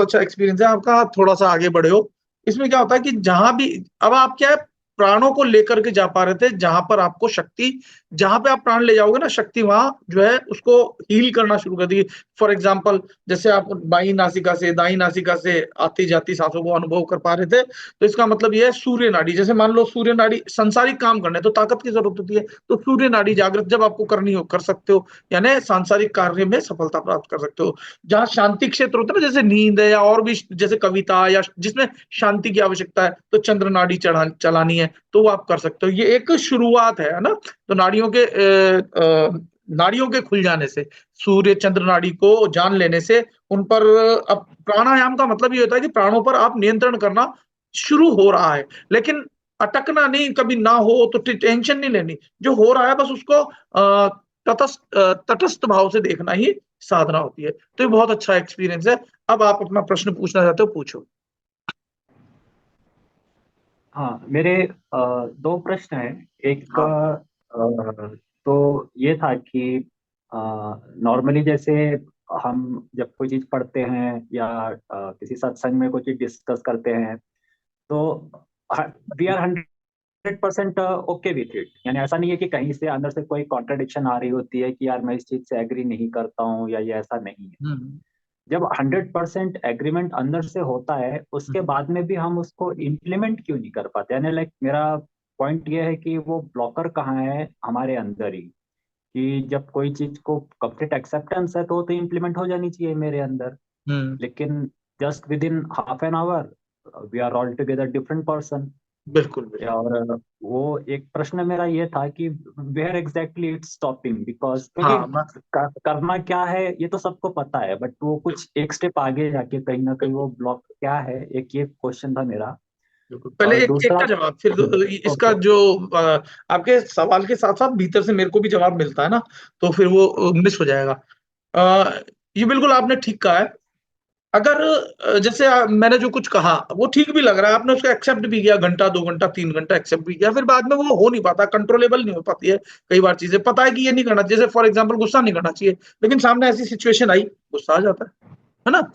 अच्छा एक्सपीरियंस है आपका, आप थोड़ा सा आगे बढ़े हो। इसमें क्या होता है कि जहां भी अब आप क्या है, प्राणों को लेकर के जा पा रहे थे, जहां पर आपको शक्ति, जहां पे आप प्राण ले जाओगे ना, शक्ति वहां जो है उसको हील करना शुरू कर देगी। फॉर एग्जाम्पल, जैसे आप बाई नासिका से दाई नासिका से आती जाती सांसों को अनुभव कर पा रहे थे, तो इसका मतलब यह है सूर्य नाड़ी। जैसे मान लो सूर्य नाड़ी, सांसारिक काम करने तो ताकत की जरूरत होती है, तो सूर्य नाड़ी जागृत जब आपको करनी हो, कर सकते हो, यानी सांसारिक कार्य में सफलता प्राप्त कर सकते हो। जहां शांति क्षेत्र होता है ना, जैसे नींद है या और भी, जैसे कविता या जिसमें शांति की आवश्यकता है, तो चंद्र नाड़ी चलानी है तो वो आप कर सकते हो। ये एक शुरुआत है ना। तो नाड़ियों के खुल जाने से, सूर्य चंद्र नाड़ी को जान लेने से, उन पर अब प्राणायाम का मतलब ये होता है कि प्राणों पर आप नियंत्रण करना शुरू हो रहा है, लेकिन अटकना नहीं, कभी ना हो तो टेंशन नहीं लेनी, जो हो रहा है बस उसको तटस्थ भाव से देखना ही साधना होती है। तो ये बहुत अच्छा एक्सपीरियंस है। अब आप अपना प्रश्न पूछना चाहते हो, पूछो। हाँ, मेरे दो प्रश्न हैं। एक हाँ। तो ये था कि नॉर्मली जैसे हम जब कोई चीज पढ़ते हैं या किसी सत्संग में कोई चीज डिस्कस करते हैं, तो we are 100% okay with it. यानी ऐसा नहीं है कि कहीं से अंदर से कोई कॉन्ट्रडिक्शन आ रही होती है कि यार मैं इस चीज से एग्री नहीं करता हूँ, या ये ऐसा नहीं है। जब 100% एग्रीमेंट अंदर से होता है, उसके बाद में भी हम उसको इम्प्लीमेंट क्यों नहीं कर पाते? यानी लाइक मेरा पॉइंट ये है कि वो ब्लॉकर कहाँ है हमारे अंदर ही, कि जब कोई चीज को कंप्लीट एक्सेप्टेंस है तो इम्प्लीमेंट हो जानी चाहिए मेरे अंदर, लेकिन just within half an hour we are all together different person. बिल्कुल। और वो एक प्रश्न मेरा ये था कि where exactly it's stopping, because हाँ, करना क्या है ये तो सबको पता है, बट वो कुछ एक स्टेप आगे जाके कहीं ना कहीं वो ब्लॉक क्या है, एक ये क्वेश्चन था मेरा। पहले और एक दूसरा का जवाब, फिर इसका ओके। जो आपके सवाल के साथ साथ भीतर से मेरे को भी जवाब मिलता है ना, तो फिर वो मिस हो जाएगा। ये बिल्कुल आपने ठीक कहा है। अगर जैसे मैंने जो कुछ कहा वो ठीक भी लग रहा है, आपने उसको एक्सेप्ट भी किया, घंटा 2 घंटा 3 घंटा एक्सेप्ट भी किया, फिर बाद में वो हो नहीं पाता, कंट्रोलेबल नहीं हो पाती है कई बार चीजें। पता है कि ये नहीं करना चाहिए, जैसे फॉर एग्जांपल गुस्सा नहीं करना चाहिए, लेकिन सामने ऐसी सिचुएशन आई, गुस्सा आ जाता है ना।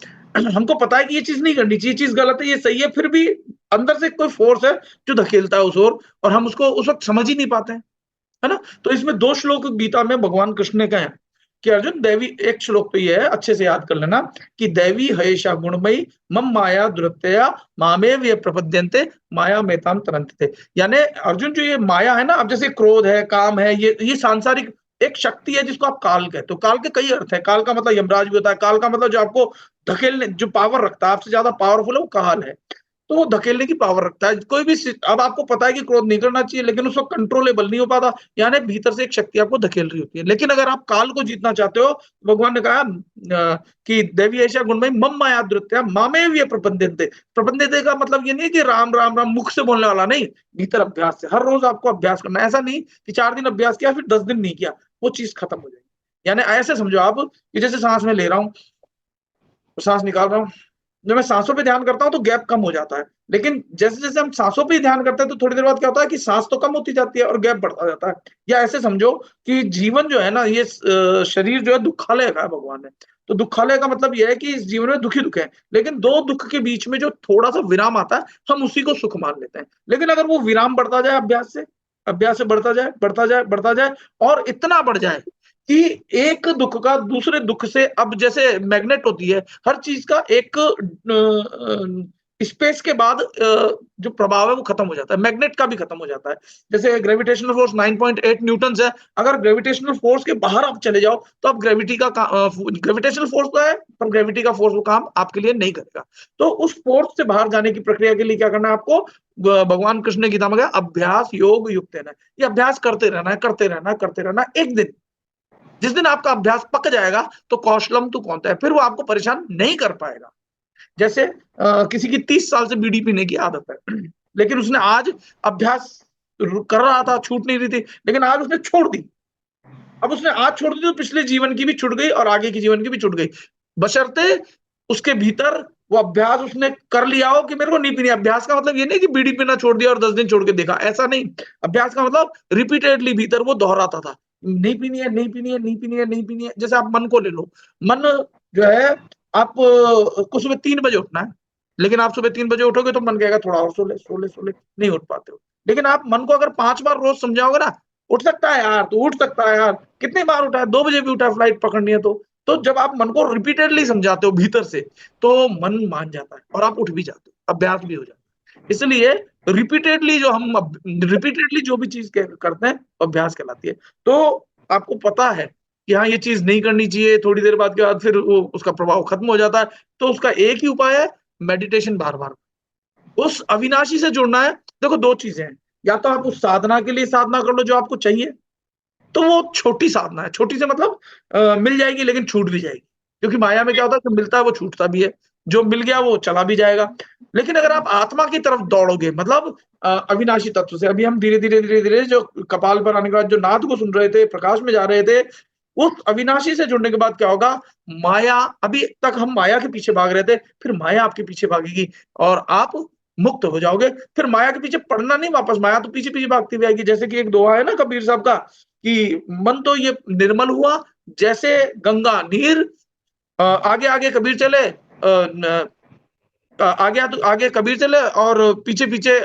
हमको पता है कि ये चीज नहीं करनी चाहिए, चीज गलत है, ये सही है, फिर भी अंदर से कोई फोर्स है जो धकेलता है उस ओर, और हम उसको उस वक्त समझ ही नहीं पाते हैं, है ना। तो इसमें 2 श्लोक गीता में भगवान कृष्ण ने कहे हैं कि अर्जुन, दैवी, एक श्लोक तो ये है, अच्छे से याद कर लेना, कि दैवी हयेषा गुणमयी मम माया दुरत्यया मामेव ये प्रपद्यन्ते माया मेताम तरन्ते। यानी अर्जुन, जो ये माया है ना, अब जैसे क्रोध है, काम है, ये सांसारिक एक शक्ति है जिसको आप काल कहते हो। काल के कई अर्थ है। काल का मतलब यमराज भी होता है, काल का मतलब जो आपको धकेलने, जो पावर रखता है, आपसे ज्यादा पावरफुल है, वो काल है। तो वो धकेलने की पावर रखता है। कोई भी अब आपको पता है कि क्रोध नहीं करना चाहिए, लेकिन उसको कंट्रोलेबल नहीं हो पाता, यानी भीतर से एक शक्ति आपको धकेल रही होती है। लेकिन अगर आप काल को जीतना चाहते हो, भगवान ने कहा कि देवी ऐसा गुणमयी मम माया दुरत्या मामेव ये प्रबंधते। प्रबंधते का मतलब ये नहीं है कि राम राम राम मुख से बोलने वाला नहीं, भीतर अभ्यास से। हर रोज आपको अभ्यास करना है। ऐसा नहीं कि 4 दिन अभ्यास किया फिर 10 दिन नहीं किया, वो चीज खत्म हो जाएगी। यानी ऐसे समझो आप कि जैसे सांस में ले रहा हूँ, सांस निकाल रहा हूँ, जब मैं सांसों पे ध्यान करता हूं तो गैप कम हो जाता है। लेकिन जैसे जैसे हम सांसों पे ध्यान करते हैं तो थोड़ी देर बाद क्या होता है कि सांस तो कम होती जाती है और गैप बढ़ता जाता है। या ऐसे समझो कि जीवन जो है ना, ये शरीर जो है दुखालय का है भगवान ने। तो दुखालय का मतलब यह है कि इस जीवन में दुखी दुख है, लेकिन 2 दुख के बीच में जो थोड़ा सा विराम आता है, हम उसी को सुख मान लेते हैं। लेकिन अगर वो विराम बढ़ता जाए अभ्यास से बढ़ता जाए, बढ़ता जाए और इतना बढ़ जाए कि एक दुख का दूसरे दुख से, अब जैसे मैग्नेट होती है, हर चीज का एक स्पेस के बाद जो प्रभाव है वो खत्म हो जाता है, मैग्नेट का भी खत्म हो जाता है। जैसे ग्रेविटेशनल फोर्स 9.8 न्यूटन है, अगर ग्रेविटेशनल फोर्स के बाहर आप चले जाओ तो आप ग्रेविटेशनल फोर्स तो है, पर ग्रेविटी का फोर्स वो काम आपके लिए नहीं करेगा। तो उस फोर्स से बाहर जाने की प्रक्रिया के लिए क्या करना है आपको? भगवान कृष्ण ने गीता में कहा, अभ्यास योग युक्त है। ये अभ्यास करते रहना। एक दिन, जिस दिन आपका अभ्यास पक जाएगा तो कौशलम तू कौनता है, फिर वो आपको परेशान नहीं कर पाएगा। जैसे किसी की 30 साल से बीड़ी पीने की आदत है, लेकिन उसने आज अभ्यास कर रहा था, छूट नहीं रही थी, लेकिन आज उसने छोड़ दी। अब उसने आज छोड़ दी तो पिछले जीवन की भी छूट गई और आगे की जीवन की भी छूट गई, बशर्ते उसके भीतर वो अभ्यास उसने कर लिया हो कि मेरे को नहीं पीनी। अभ्यास का मतलब ये नहीं कि बीड़ी पीना छोड़ दिया और 10 दिन छोड़ के देखा, ऐसा नहीं। अभ्यास का मतलब रिपीटेडली भीतर वो दोहराता था, नहीं पीनी है। जैसे आप मन को ले लो, मन जो है, आप को सुबह 3 बजे उठना है, लेकिन आप सुबह 3 बजे उठोगे तो मन कहेगा थोड़ा और सो ले, सो ले, सो ले, नहीं उठ पाते हो। लेकिन आप मन को अगर 5 बार रोज समझाओगे ना, उठ सकता है यार, तू उठ सकता है यार, कितनी बार उठा है, 2 बजे भी उठा है, फ्लाइट पकड़नी है तो जब आप मन को रिपीटेडली समझाते हो भीतर से, तो मन मान जाता है और आप उठ भी जाते हो, अभ्यास भी हो जाता है। इसलिए रिपीटेडली जो भी चीज करते हैं, अभ्यास कहलाती है। तो आपको पता है कि हाँ ये चीज नहीं करनी चाहिए, थोड़ी देर बाद के बाद फिर वो उसका प्रभाव खत्म हो जाता है, तो उसका एक ही उपाय है, मेडिटेशन बार बार उस अविनाशी से जुड़ना है। देखो 2 चीजें हैं, या तो आप उस साधना के लिए साधना कर लो जो आपको चाहिए, तो वो छोटी साधना है, छोटी से मतलब मिल जाएगी लेकिन छूट भी जाएगी, क्योंकि माया में क्या होता है, जो मिलता है वो छूटता भी है, जो मिल गया वो चला भी जाएगा। लेकिन अगर आप आत्मा की तरफ दौड़ोगे, मतलब अविनाशी तत्व से, अभी हम धीरे धीरे जो कपाल पर आने के बाद जो नाद को सुन रहे थे, प्रकाश में जा रहे थे, उस अविनाशी से जुड़ने के बाद क्या होगा, माया, अभी तक हम माया के पीछे भाग रहे थे, फिर माया आपके पीछे भागेगी और आप मुक्त हो जाओगे। फिर माया के पीछे पड़ना नहीं, वापस माया तो पीछे पीछे भागती हुई आएगी। जैसे कि एक दोहा है ना कबीर साहब का, कि मन तो ये निर्मल हुआ जैसे गंगा नीर, आगे आगे कबीर चले, आगे कबीर चले और पीछे पीछे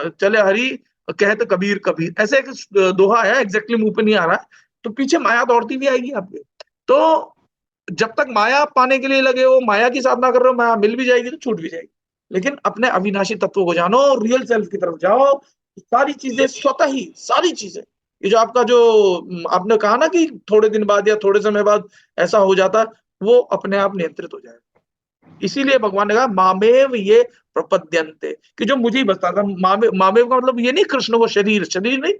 चले हरि, कहते कबीर कबीर, ऐसे एक दोहा है, एग्जैक्टली मुंह पे नहीं आ रहा है। तो पीछे माया दौड़ती भी आएगी आपके। तो जब तक माया पाने के लिए लगे हो, माया की साधना कर रहे हो, माया मिल भी जाएगी तो छूट भी जाएगी। लेकिन अपने अविनाशी तत्व को जानो, रियल सेल्फ की तरफ जाओ, सारी चीजें स्वतः ही, सारी चीजें, ये जो आपका जो आपने कहा ना कि थोड़े दिन बाद या थोड़े समय बाद ऐसा हो जाता है, वो अपने आप नियंत्रित हो जाएगा। इसीलिए भगवान ने कहा मामेव ये प्रपद्यन्ते, कि जो मुझे ही बचता था। मामेव का मतलब ये नहीं कृष्ण वो शरीर नहीं,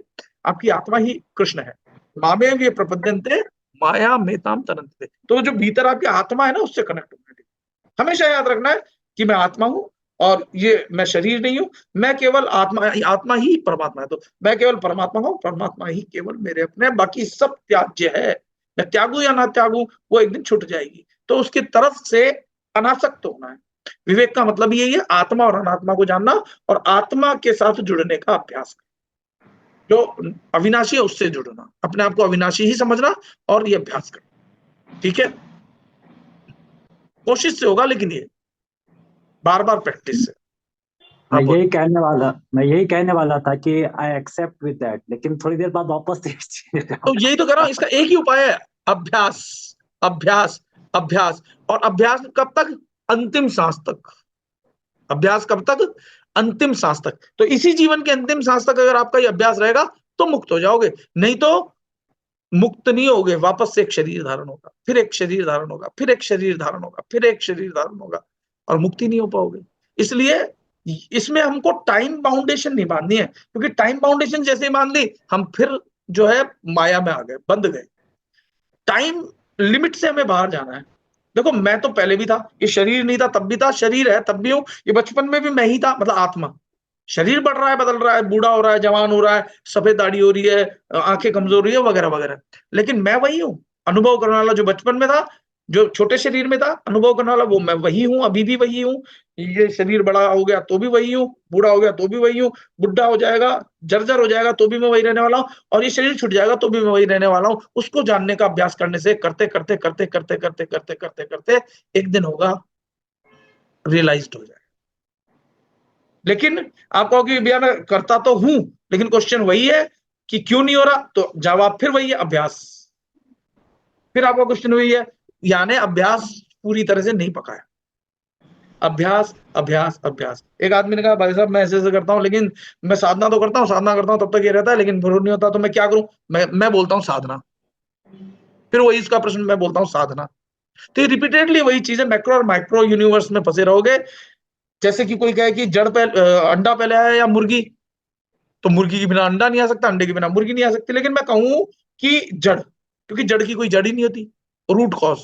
आपकी आत्मा ही कृष्ण है। मामेव ये प्रपद्यन्ते माया मेताम तरन्ते, तो जो भीतर आपकी आत्मा है ना, उससे कनेक्ट होना है। हमेशा याद रखना है कि मैं आत्मा हूं और ये मैं शरीर नहीं हूं, मैं केवल आत्मा ही परमात्मा है। तो मैं केवल परमात्मा हूं, परमात्मा ही केवल मेरे अपने, बाकी सब त्याज्य है। मैं त्यागू या ना त्यागू, वो एक दिन छूट जाएगी। तो उसकी तरफ से अनासक्त होना है। विवेक का मतलब यही है, आत्मा और अनात्मा को जानना और आत्मा के साथ जुड़ने का अभ्यास करना। जो अविनाशी है उससे जुड़ना, अपने आप को अविनाशी ही समझना और ये अभ्यास करना। ठीक है, कोशिश से होगा, लेकिन ये बार बार प्रैक्टिस से। मैं यही कहने वाला था कि आई एक्सेप्ट विद दैट, लेकिन थोड़ी देर बाद वापस तो यही तो कह रहा हूं, इसका एक ही उपाय है, अभ्यास अभ्यास अभ्यास। और अभ्यास कब तक, अंतिम सांस तक। अभ्यास कब तक, अंतिम सांस तक। तो इसी जीवन के अंतिम सांस तक अगर आपका ये अभ्यास रहेगा तो मुक्त हो जाओगे, नहीं तो मुक्त नहीं होगे, वापस से एक शरीर धारण होगा, फिर एक शरीर धारण होगा, फिर एक शरीर धारण होगा, फिर एक शरीर धारण होगा, और मुक्ति नहीं हो पाओगे। इसलिए इसमें हमको टाइम बाउंडेशन नहीं बांधनी है, क्योंकि टाइम बाउंडेशन जैसे ही बांध ली, हम फिर जो है माया में आ गए, बंध गए। टाइम लिमिट से हमें बाहर जाना है। देखो मैं तो पहले भी था, ये शरीर नहीं था तब भी था, शरीर है तब भी हूं, ये बचपन में भी मैं ही था, मतलब आत्मा। शरीर बढ़ रहा है, बदल रहा है, बूढ़ा हो रहा है, जवान हो रहा है, सफेद दाढ़ी हो रही है, आंखें कमजोर हो रही है, वगैरह वगैरह, लेकिन मैं वही हूँ। अनुभव करने वाला जो बचपन में था, जो छोटे शरीर में था अनुभव करने वाला, वो मैं वही हूँ, अभी भी वही हूँ। ये शरीर बड़ा हो गया तो भी वही हूँ, बूढ़ा हो गया तो भी वही हूँ, बुढ़ा हो जाएगा, जर्जर हो जाएगा तो भी मैं वही रहने वाला हूँ, और ये शरीर छूट जाएगा तो भी मैं वही रहने वाला हूँ। उसको जानने का अभ्यास करने से, करते करते करते करते करते करते करते करते एक दिन होगा, रियलाइज्ड हो जाएगा। लेकिन आप कहोगे भैया मैं करता तो हूं, लेकिन क्वेश्चन वही है कि क्यों नहीं हो रहा, तो जवाब फिर वही है, अभ्यास। फिर आपका क्वेश्चन वही है, यानी अभ्यास पूरी तरह से नहीं पकाया। अभ्यास अभ्यास अभ्यास। एक आदमी ने कहा भाई साहब मैं ऐसे करता हूं, लेकिन मैं साधना तो करता हूं, साधना करता हूं तब तक ये रहता है, लेकिन फिर नहीं होता, तो मैं क्या करूं? मैं बोलता हूं साधना। फिर वही इसका प्रश्न, मैं बोलता हूं साधना। तो ये रिपीटेडली वही चीज है, मैक्रो और माइक्रो यूनिवर्स में फंसे रहोगे। जैसे कि कोई कहे कि अंडा पहले आया या मुर्गी, तो मुर्गी के बिना अंडा नहीं आ सकता, अंडे के बिना मुर्गी नहीं आ सकती। लेकिन मैं कहूं कि जड़, क्योंकि जड़ की कोई जड़ ही नहीं होती, रूट कॉज।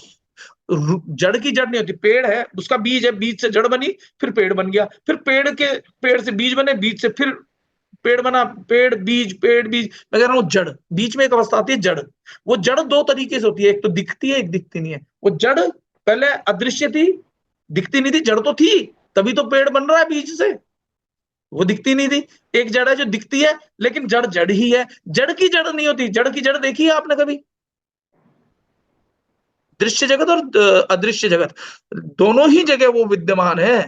जड़ की जड़ नहीं होती, पेड़ है उसका बीज है, बीज से जड़ बनी, फिर पेड़ बन गया, फिर पेड़ से बीज बने, बीज से फिर पेड़ बना, पेड़ बीज। मैं कह रहा हूँ जड़, बीच में एक अवस्था आती है जड़। वो जड़ 2 तरीके से होती है, एक तो दिखती है, एक दिखती नहीं है। वो जड़ पहले अदृश्य थी, दिखती नहीं थी, जड़ तो थी, तभी तो पेड़ बन रहा है बीज से, वो दिखती नहीं थी। एक जड़ है जो दिखती है, लेकिन जड़ जड़ ही है, जड़ की जड़ नहीं होती। जड़ की जड़ देखी है आपने कभी? दृश्य जगत और अदृश्य जगत, दोनों ही जगह वो विद्यमान है।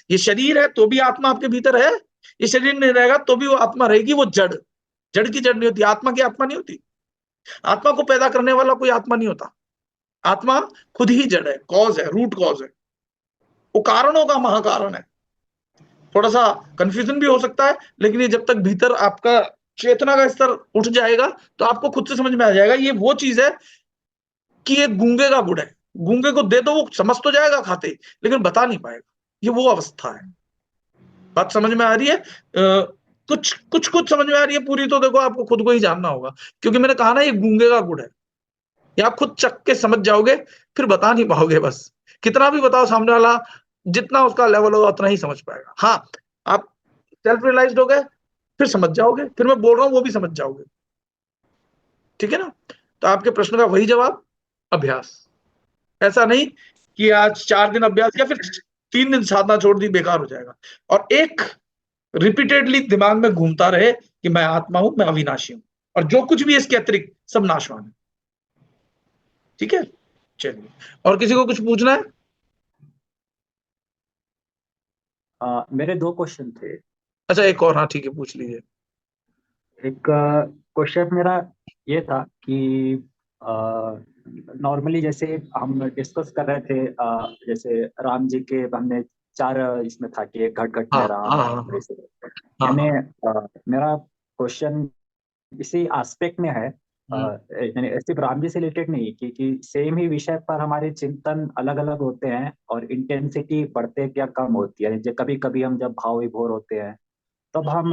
ये शरीर है तो भी आत्मा आपके भीतर है, ये शरीर नहीं रहेगा तो भी वो आत्मा रहेगी। वो जड़ की जड़ नहीं होती, आत्मा की आत्मा नहीं होती। आत्मा को पैदा करने वाला कोई आत्मा नहीं होता। आत्मा खुद ही जड़ है, कॉज है, रूट कॉज है, वो कारणों का महाकारण है। थोड़ा सा कंफ्यूजन भी हो सकता है, लेकिन ये जब तक भीतर आपका चेतना का स्तर उठ जाएगा तो आपको खुद से समझ में आ जाएगा। ये वो चीज है कि ये गूंगे का गुड़ है, गूंगे को दे दो वो समझ तो जाएगा खाते, लेकिन बता नहीं पाएगा। ये वो अवस्था है। बात समझ में आ रही है? कुछ समझ में आ रही है, पूरी तो देखो आपको खुद को ही जानना होगा, क्योंकि मैंने कहा ना ये गूंगे का गुड़ है। ये आप खुद चख के समझ जाओगे, फिर बता नहीं पाओगे। बस कितना भी बताओ, सामने वाला जितना उसका लेवल होगा उतना ही समझ पाएगा। हाँ, आप सेल्फ रियलाइज्ड हो गए, फिर समझ जाओगे, फिर मैं बोल रहा हूं वो भी समझ जाओगे। ठीक है ना? तो आपके प्रश्न का वही जवाब, अभ्यास। ऐसा नहीं कि आज 4 दिन अभ्यास किया फिर 3 दिन साधना छोड़ दी, बेकार हो जाएगा। और एक रिपीटेडली दिमाग में घूमता रहे कि मैं आत्मा हूं, मैं अविनाशी हूं, और जो कुछ भी इसके अतिरिक्त सब नाशवान है। ठीक है, चलिए। और किसी को कुछ पूछना है? मेरे 2 क्वेश्चन थे। अच्छा, एक और, हाँ ठीक है, पूछ लीजिए। एक क्वेश्चन मेरा ये था कि नॉर्मली जैसे हम डिस्कस कर रहे थे, जैसे राम जी के हमने 4 इसमें था कि एक घट घट में हाँ राम, हाँ हाँ हाँ यानी हाँ। मेरा क्वेश्चन इसी एस्पेक्ट में है, यानी सिर्फ राम जी से रिलेटेड नहीं कि सेम ही विषय पर हमारे चिंतन अलग अलग होते हैं और इंटेंसिटी बढ़ते क्या कम होती है। कभी कभी हम जब भाव विभोर होते हैं तब हम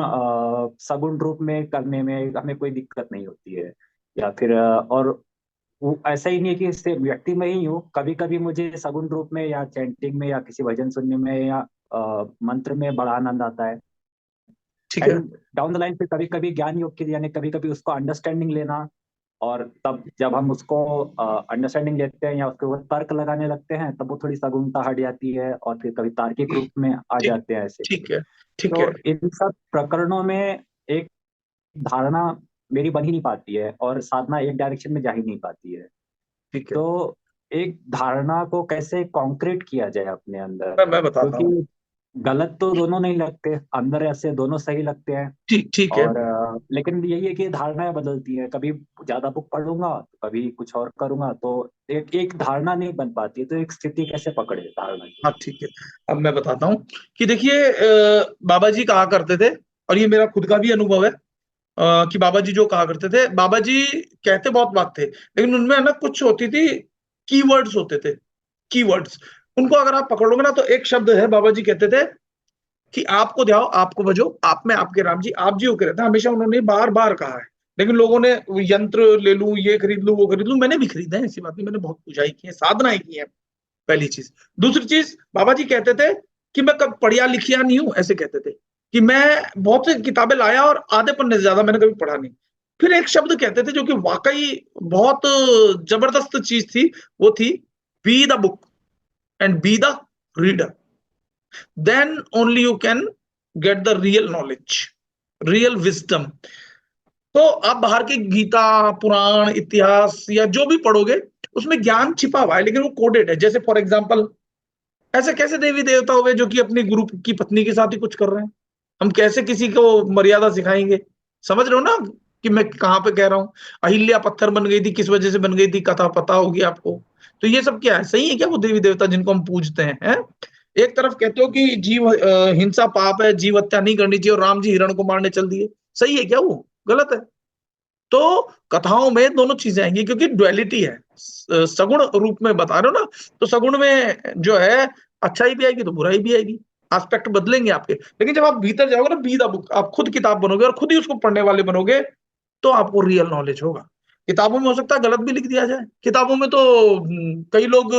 सगुण रूप में करने में हमें कोई दिक्कत नहीं होती है, या फिर और वो ऐसा ही नहीं है कि सिर्फ व्यक्ति में ही हूँ, कभी कभी मुझे सगुण रूप में या चैंटिंग में या किसी भजन सुनने में या मंत्र में बड़ा आनंद आता है। ठीक है। एंड डाउन द लाइन फिर कभी कभी ज्ञान योग के, यानी कभी कभी उसको अंडरस्टैंडिंग लेना, और तब जब हम उसको अंडरस्टैंडिंग लेते हैं या उसके ऊपर तर्क लगाने लगते हैं तब वो थोड़ी सगुणता हट जाती है और फिर कभी तार्किक रूप में आ ठीक जाते हैं ऐसे। ठीक है। ठीक तो है। इन सब प्रकरणों में एक धारणा मेरी बन ही नहीं पाती है और साधना एक डायरेक्शन में जा ही नहीं पाती है। ठीक है, तो एक धारणा को कैसे कॉन्क्रीट किया जाए अपने अंदर, मैं बताता हूँ। क्योंकि गलत तो दोनों नहीं लगते, अंदर ऐसे दोनों सही लगते हैं। ठीक है। और लेकिन यही है कि धारणाएं बदलती हैं, कभी ज्यादा बुक पढ़ूंगा तो कभी कुछ और करूंगा, तो एक धारणा नहीं बन पाती है। तो एक स्थिति कैसे पकड़े धारणा की? हाँ ठीक है, अब मैं बताता हूँ कि देखिए, बाबा जी कहा करते थे, और ये मेरा खुद का भी अनुभव है, कि बाबा जी जो कहा करते थे, बाबा जी कहते बहुत बात थे, लेकिन उनमें ना कुछ होती थी, कीवर्ड्स होते थे, कीवर्ड्स। उनको अगर आप पकड़ लोगे ना, तो एक शब्द है, बाबा जी कहते थे कि आपको ध्याओ, आपको बजो, आप में आपके राम जी, आप जी होकर रहता है, हमेशा उन्होंने बार बार कहा है। लेकिन लोगों ने यंत्र ले लूं, ये खरीद लूं, वो खरीद लूं, मैंने भी खरीदा है, ऐसी बात नहीं, मैंने बहुत पूजाई की है, साधनाएं की है, पहली चीज। दूसरी चीज, बाबा जी कहते थे कि मैं कब पढ़िया लिखिया नहीं हूं, ऐसे कहते थे कि मैं बहुत सी किताबें लाया और आधे पन्ने से ज्यादा मैंने कभी पढ़ा नहीं। फिर एक शब्द कहते थे जो कि वाकई बहुत जबरदस्त चीज थी, वो थी be the book and be the reader, then only you can get the real knowledge, real wisdom. तो आप बाहर के गीता, पुराण, इतिहास या जो भी पढ़ोगे, उसमें ज्ञान छिपा हुआ है, लेकिन वो कोडेड है। जैसे फॉर एग्जाम्पल, ऐसे कैसे देवी देवता हुए जो कि अपनी गुरु की पत्नी के साथ ही कुछ कर रहे हैं? हम कैसे किसी को मर्यादा सिखाएंगे? समझ रहे हो ना कि मैं कहां पे कह रहा हूं? अहिल्या पत्थर बन गई थी, किस वजह से बन गई थी, कथा पता होगी आपको। तो ये सब क्या है? सही है क्या वो देवी देवता जिनको हम पूजते हैं? एक तरफ कहते हो कि जीव हिंसा पाप है, जीव हत्या नहीं करनी चाहिए, और राम जी हिरण को मारने चल दिए, सही है क्या वो? गलत है। तो कथाओं में दोनों चीजें आएंगी, क्योंकि ड्युअलिटी है, सगुण रूप में बता रहे हो ना, तो सगुण में जो है अच्छाई भी आएगी तो बुराई भी आएगी, एस्पेक्ट बदलेंगे आपके। लेकिन जब आप भीतर जाओगे ना, बी द बुक, आप खुद किताब बनोगे और खुद ही उसको पढ़ने वाले बनोगे, तो आपको रियल नॉलेज होगा। किताबों में हो सकता है गलत भी लिख दिया जाए, किताबों में तो कई लोग,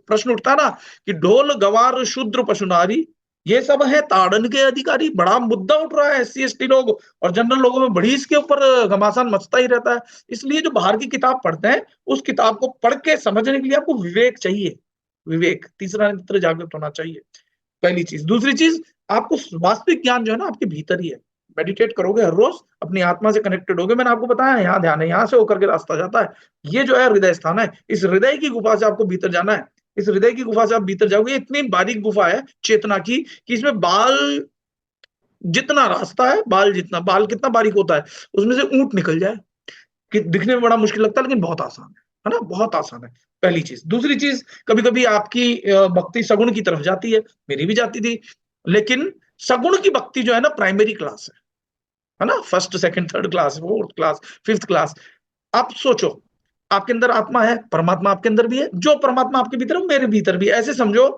प्रश्न उठता है ना कि ढोल गवार शूद्र पशु नारी, ये सब है ताड़न के अधिकारी। बड़ा मुद्दा उठ रहा है, SC ST लोग और जनरल लोगों में बड़ी इसके ऊपर घमासान मचता ही रहता है। इसलिए जो बाहर की किताब पढ़ते हैं, उस किताब को पढ़ के समझने के लिए आपको विवेक चाहिए, विवेक, तीसरा नेत्र जागृत होना चाहिए, पहली चीज। दूसरी चीज, आपको वास्तविक ज्ञान जो है ना आपके भीतर ही है। मेडिटेट करोगे हर रोज, अपनी आत्मा से कनेक्टेड होगे, मैंने आपको बताया यहाँ ध्यान है, यहाँ से होकर के रास्ता जाता है, ये जो है हृदय स्थान है, इस हृदय की गुफा से आपको भीतर जाना है। इस हृदय की गुफा से आप भीतर जाओगे, इतनी बारीक गुफा है चेतना की कि इसमें बाल जितना रास्ता है, बाल जितना, बाल कितना बारीक होता है, उसमें से ऊंट निकल जाए कि दिखने में बड़ा मुश्किल लगता है, लेकिन बहुत आसान है ना, बहुत आसान है। पहली चीज। दूसरी चीज, कभी कभी आपकी भक्ति सगुण की तरफ जाती है, मेरी भी जाती थी, लेकिन सगुण की भक्ति जो है ना प्राइमरी क्लास है ना, first second third class, fourth class, fifth class. आप सोचो, आपके अंदर आत्मा है, परमात्मा आपके अंदर भी है, जो परमात्मा आपके भीतर है मेरे भीतर भी है। ऐसे समझो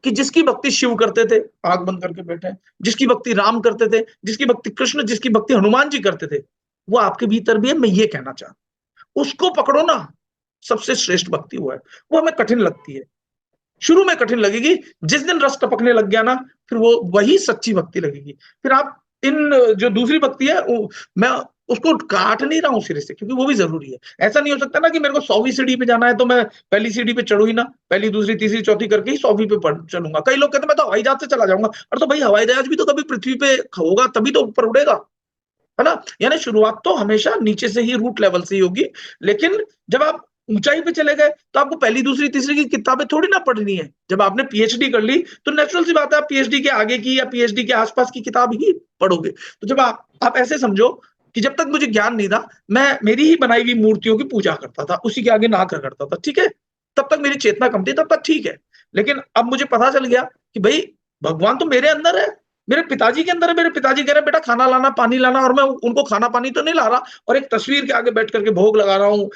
कि जिसकी भक्ति शिव करते थे, आंख बंद करके बैठे, जिसकी भक्ति राम करते थे, जिसकी भक्ति कृष्ण, जिसकी भक्ति हनुमान जी करते थे, वो आपके भीतर भी है। मैं ये कहना चाहता हूं, उसको पकड़ो ना, सबसे श्रेष्ठ भक्ति वो है। वो हमें कठिन लगती है, शुरू में कठिन लगेगी, जिस दिन रस टपकने लग गया ना, फिर वो वही सच्ची भक्ति लगेगी। फिर आप इन जो दूसरी भक्ति है मैं उसको काट नहीं रहा हूं सिरे से, क्योंकि वो भी जरूरी है। ऐसा नहीं हो सकता ना कि मेरे को 100वीं सीढ़ी पे जाना है तो मैं पहली सीढ़ी पे चढ़ू ही ना, पहली दूसरी तीसरी चौथी करके ही 100वीं पे चलूंगा। कई लोग कहते हैं मैं तो हवाई जहाज से चला जाऊंगा। और तो भाई हवाई जहाज भी तो कभी पृथ्वी पे होगा, तभी तो ऊपर उड़ेगा, है ना। यानी शुरुआत तो हमेशा नीचे से ही, रूट लेवल से ही होगी। लेकिन जब आप ऊंचाई पे चले गए तो आपको पहली दूसरी तीसरी की किताबें थोड़ी ना पढ़नी है। जब आपने पीएचडी कर ली तो नेचुरल सी बात है आप पीएचडी के आगे की या पीएचडी के आसपास की किताब ही पढ़ोगे। तो जब आप ऐसे समझो कि जब तक मुझे ज्ञान नहीं था, मैं मेरी ही बनाई हुई मूर्तियों की पूजा करता था, उसी के आगे ना कर करता था, ठीक है, तब तक मेरी चेतना कम थी, तब तक ठीक है। लेकिन अब मुझे पता चल गया कि भाई भगवान तो मेरे अंदर है, मेरे पिताजी के अंदर है। मेरे पिताजी कह रहे हैं बेटा खाना लाना, पानी लाना, और मैं उनको खाना पानी तो नहीं ला रहा, और एक तस्वीर के आगे बैठ करके भोग लगा रहा हूँ,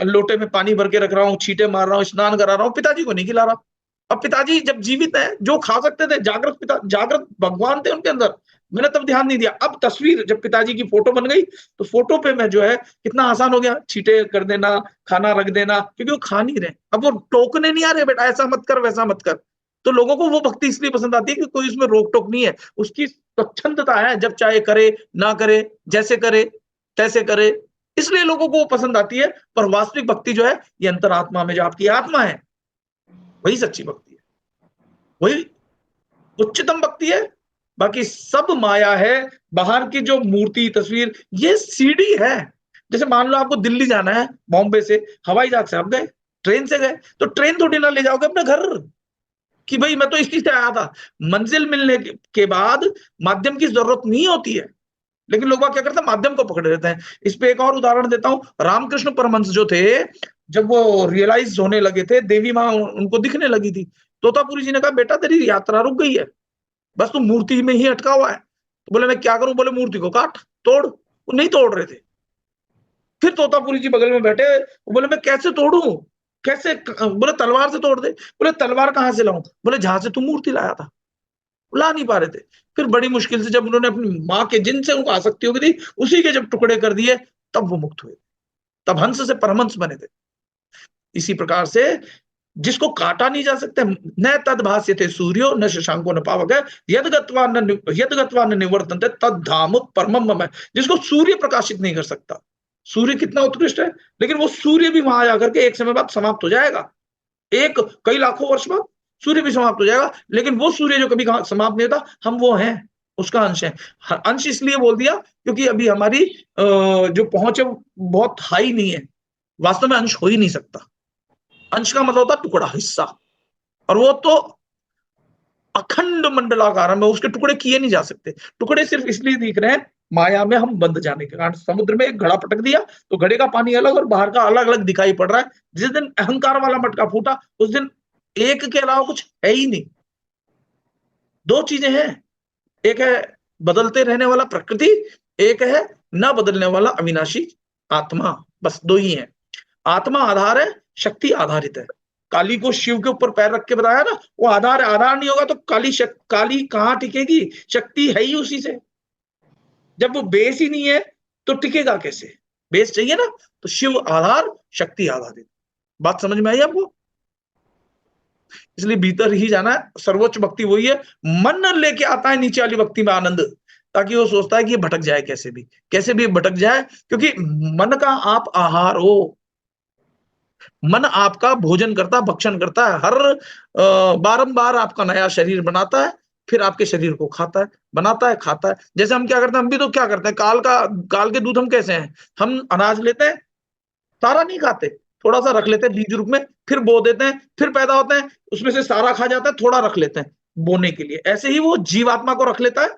लोटे में पानी भर के रख रहा हूँ, छींटे मार रहा हूँ, स्नान करा रहा हूँ, पिताजी को नहीं खिला रहा। अब पिताजी जब जीवित है, जो खा सकते थे, जागृत भगवान थे उनके अंदर, मैंने तब ध्यान नहीं दिया। अब तस्वीर जब पिताजी की फोटो बन गई तो फोटो पे मैं जो है कितना आसान हो गया, छींटे कर देना, खाना रख देना, क्योंकि वो खा नहीं रहे। अब वो टोकने नहीं आ रहे, बेटा ऐसा मत कर, वैसा मत कर। तो लोगों को वो भक्ति इसलिए पसंद आती है कि कोई उसमें रोक टोक नहीं है, उसकी स्वच्छंदता है, जब चाहे करे, ना करे, जैसे करे तैसे करे, इसलिए लोगों को वो पसंद आती है। पर वास्तविक भक्ति जो है, ये अंतरात्मा में जो आपकी आत्मा है, वही सच्ची भक्ति है, वही उच्चतम भक्ति है। बाकी सब माया है, बाहर की जो मूर्ति तस्वीर, ये सीढ़ी है। जैसे मान लो आपको दिल्ली जाना है, बॉम्बे से हवाई जहाज से आप गए, ट्रेन से गए, तो ट्रेन थोड़ी ना ले जाओगे अपने घर कि भाई मैं तो इस चीज से आया था। मंजिल मिलने के बाद माध्यम की जरूरत नहीं होती है, लेकिन लोग क्या करते हैं, माध्यम को पकड़े रहते हैं। इस पे एक और उदाहरण देता हूं। रामकृष्ण परमहंस जो थे, जब वो रियलाइज होने लगे थे, देवी माँ उनको दिखने लगी थी, तोतापुरी जी ने कहा बेटा तेरी यात्रा रुक गई है, बस तू मूर्ति में ही अटका हुआ है। तो बोले मैं क्या करूं? बोले मूर्ति को काट, तोड़। वो नहीं तोड़ रहे थे। फिर तोतापुरी जी बगल में बैठे, बोले मैं कैसे तोड़ू, कैसे? बोले तलवार से तोड़ दे। बोले तलवार कहां से लाऊं? बोले जहां से तू मूर्ति लाया था, ला नहीं पा रहे थे। फिर बड़ी मुश्किल से जब उन्होंने अपनी माँ के जिनसे उनको आसक्ति हो गई थी, उसी के जब टुकड़े कर दिए, तब वो मुक्त हुए, तब हंस से परमहंस बने थे। इसी प्रकार से जिसको काटा नहीं जा सकता, न तद भास्यते सूर्यो न शशांको न पावक, यद गत्वा न निवर्तन्ते तद धाम परमम मम। जिसको सूर्य प्रकाशित नहीं कर सकता, सूर्य कितना उत्कृष्ट है, लेकिन वो सूर्य भी वहां जाकर के एक समय बाद समाप्त हो जाएगा, एक कई लाखों वर्ष बाद सूर्य भी समाप्त हो जाएगा, लेकिन वो सूर्य जो कभी समाप्त नहीं होता, हम वो हैं, उसका अंश है। अंश इसलिए बोल दिया क्योंकि अभी हमारी जो पहुंच है बहुत हाई नहीं है, वास्तव में अंश हो ही नहीं सकता। अंश का मतलब होता टुकड़ा, हिस्सा, और वो तो अखंड मंडलाकार में, उसके टुकड़े किए नहीं जा सकते। टुकड़े सिर्फ इसलिए दिख रहे हैं माया में हम बंद जाने के कारण। समुद्र में एक घड़ा पटक दिया तो घड़े का पानी अलग और बाहर का अलग अलग दिखाई पड़ रहा है। जिस दिन अहंकार वाला मटका फूटा, उस दिन एक के अलावा कुछ है ही नहीं। दो चीजें हैं, एक है बदलते रहने वाला प्रकृति, एक है न बदलने वाला अविनाशी आत्मा। बस दो ही है। आत्मा आधार है, शक्ति आधारित है। काली को शिव के ऊपर पैर रख के बताया ना, वो आधार है। आधार नहीं होगा तो काली कहां टिकेगी? शक्ति है ही उसी से। जब वो बेस ही नहीं है तो टिकेगा कैसे? बेस चाहिए ना, तो शिव आधार, शक्ति आधारित। बात समझ में आई आपको? इसलिए भीतर ही जाना है। सर्वोच्च भक्ति वही है। मन लेके आता है नीचे वाली भक्ति में आनंद, ताकि वो सोचता है कि ये भटक जाए, कैसे भी भटक जाए, क्योंकि मन का आप आहार हो। मन आपका भोजन करता, भक्षण करता है, हर बारंबार आपका नया शरीर बनाता है, फिर आपके शरीर को खाता है, बनाता है, खाता है। जैसे हम क्या करते हैं, हम भी तो क्या करते हैं, काल के दूध हम कैसे हैं, हम अनाज लेते हैं, सारा नहीं खाते, थोड़ा सा रख लेते हैं बीज रूप में, फिर बो देते हैं, फिर पैदा होते हैं, उसमें से सारा खा जाता है, थोड़ा रख लेते हैं बोने के लिए। ऐसे ही वो जीवात्मा को रख लेता है,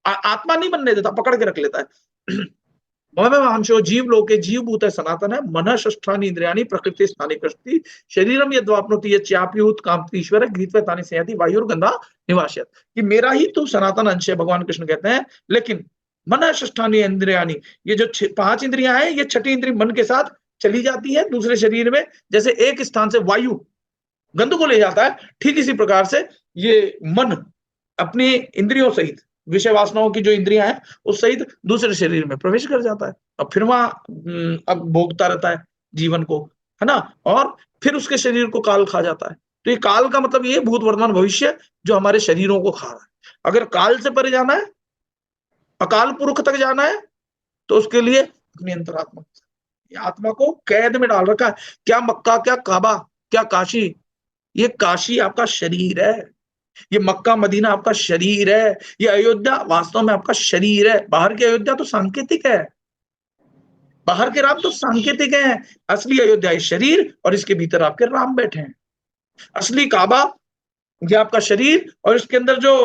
आत्मा नहीं बनने देता, पकड़ के रख लेता है। ममैवांशो जीवलोके जीवभूतः सनातन है मनः षष्ठानि इंद्रियाणि प्रकृति स्थानि कृष्टि शरीरम यद्वाप्नोति यच्चाप्युत कामतीश्वर गृहीत्वा तानि संयाति वायुर्गंधा निवास्यत। कि मेरा ही तो सनातन अंश है, भगवान कृष्ण कहते हैं। लेकिन मनः षष्ठानि इंद्रियाणि, ये जो 5 इंद्रियां हैं, ये छठी इंद्रिय मन के साथ चली जाती है दूसरे शरीर में। जैसे एक स्थान से वायु गंध को ले जाता है, ठीक इसी प्रकार से ये मन अपनी इंद्रियों सहित, विषय वासनाओं की जो इंद्रियां हैं उस सहित दूसरे शरीर में प्रवेश कर जाता है। अब फिर वहां अब भोगता रहता है जीवन को, है ना, और फिर उसके शरीर को काल खा जाता है। तो ये काल का मतलब ये भूत वर्तमान भविष्य जो हमारे शरीरों को खा रहा है। अगर काल से परे जाना है, अकाल पुरुष तक जाना है, तो उसके लिए अपनी अंतरात्मा, आत्मा को कैद में डाल रखा है। क्या मक्का, क्या काबा, क्या काशी, ये काशी आपका शरीर है, ये मक्का मदीना आपका शरीर है, ये अयोध्या वास्तव में आपका शरीर है। बाहर की अयोध्या तो सांकेतिक है, बाहर के राम तो सांकेतिक है। असली अयोध्या शरीर और इसके भीतर आपके राम बैठे हैं। असली काबा ये आपका शरीर और इसके अंदर जो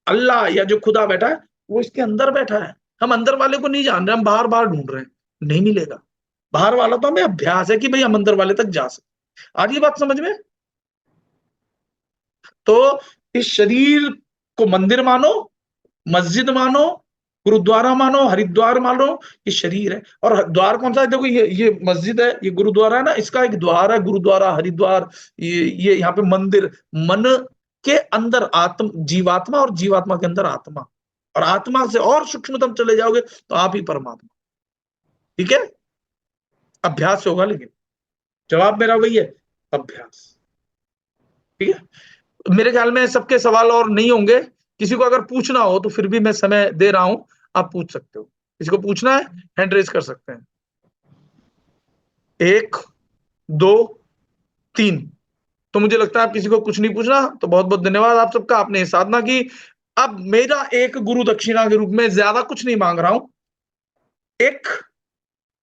अल्लाह या जो खुदा बैठा है वो इसके अंदर बैठा है। हम अंदर वाले को नहीं जान रहे, हम बाहर बाहर ढूंढ रहे हैं, नहीं मिलेगा। बाहर वाला तो हमें अभ्यास है कि भाई हम अंदर वाले तक जा सकते। आज ये बात समझ में? तो इस शरीर को मंदिर मानो, मस्जिद मानो, गुरुद्वारा मानो, हरिद्वार मानो, ये शरीर है। और द्वार कौन सा है? देखो ये मस्जिद है, ये गुरुद्वारा है ना, इसका एक द्वार है गुरुद्वारा, हरिद्वार, ये यहाँ पे मंदिर। मन के अंदर जीवात्मा और जीवात्मा के अंदर आत्मा, और आत्मा से और सूक्ष्मतम चले जाओगे तो आप ही परमात्मा। ठीक है, अभ्यास होगा, लेकिन जवाब मेरा वही है, अभ्यास। ठीक है, मेरे ख्याल में सबके सवाल और नहीं होंगे। किसी को अगर पूछना हो तो फिर भी मैं समय दे रहा हूं, आप पूछ सकते हो। किसी को पूछना है हैंड रेज कर सकते हैं। 1 2 3। तो मुझे लगता है आप किसी को कुछ नहीं पूछना, तो बहुत बहुत धन्यवाद आप सबका, आपने साधना की। अब मेरा एक गुरु दक्षिणा के रूप में ज्यादा कुछ नहीं मांग रहा हूं, एक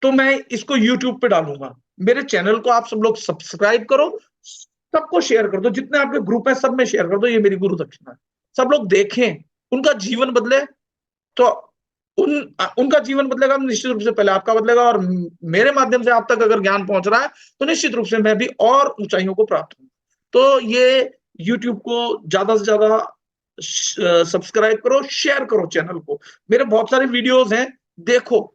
तो मैं इसको YouTube पे डालूंगा। मेरे चैनल को आप सब लोग सब्सक्राइब करो, सबको शेयर कर दो, जितने आपके ग्रुप है सब में शेयर कर दो। ये मेरी गुरु दक्षिणा है, सब लोग देखें, उनका जीवन बदले तो उनका जीवन बदलेगा, निश्चित रूप से पहले आपका बदलेगा। और मेरे माध्यम से आप तक अगर ज्ञान पहुंच रहा है तो निश्चित रूप से मैं भी और ऊंचाइयों को प्राप्त हूँ। तो ये YouTube को ज्यादा से ज्यादा सब्सक्राइब करो, शेयर करो चैनल को। मेरे बहुत सारे वीडियोस हैं, देखो,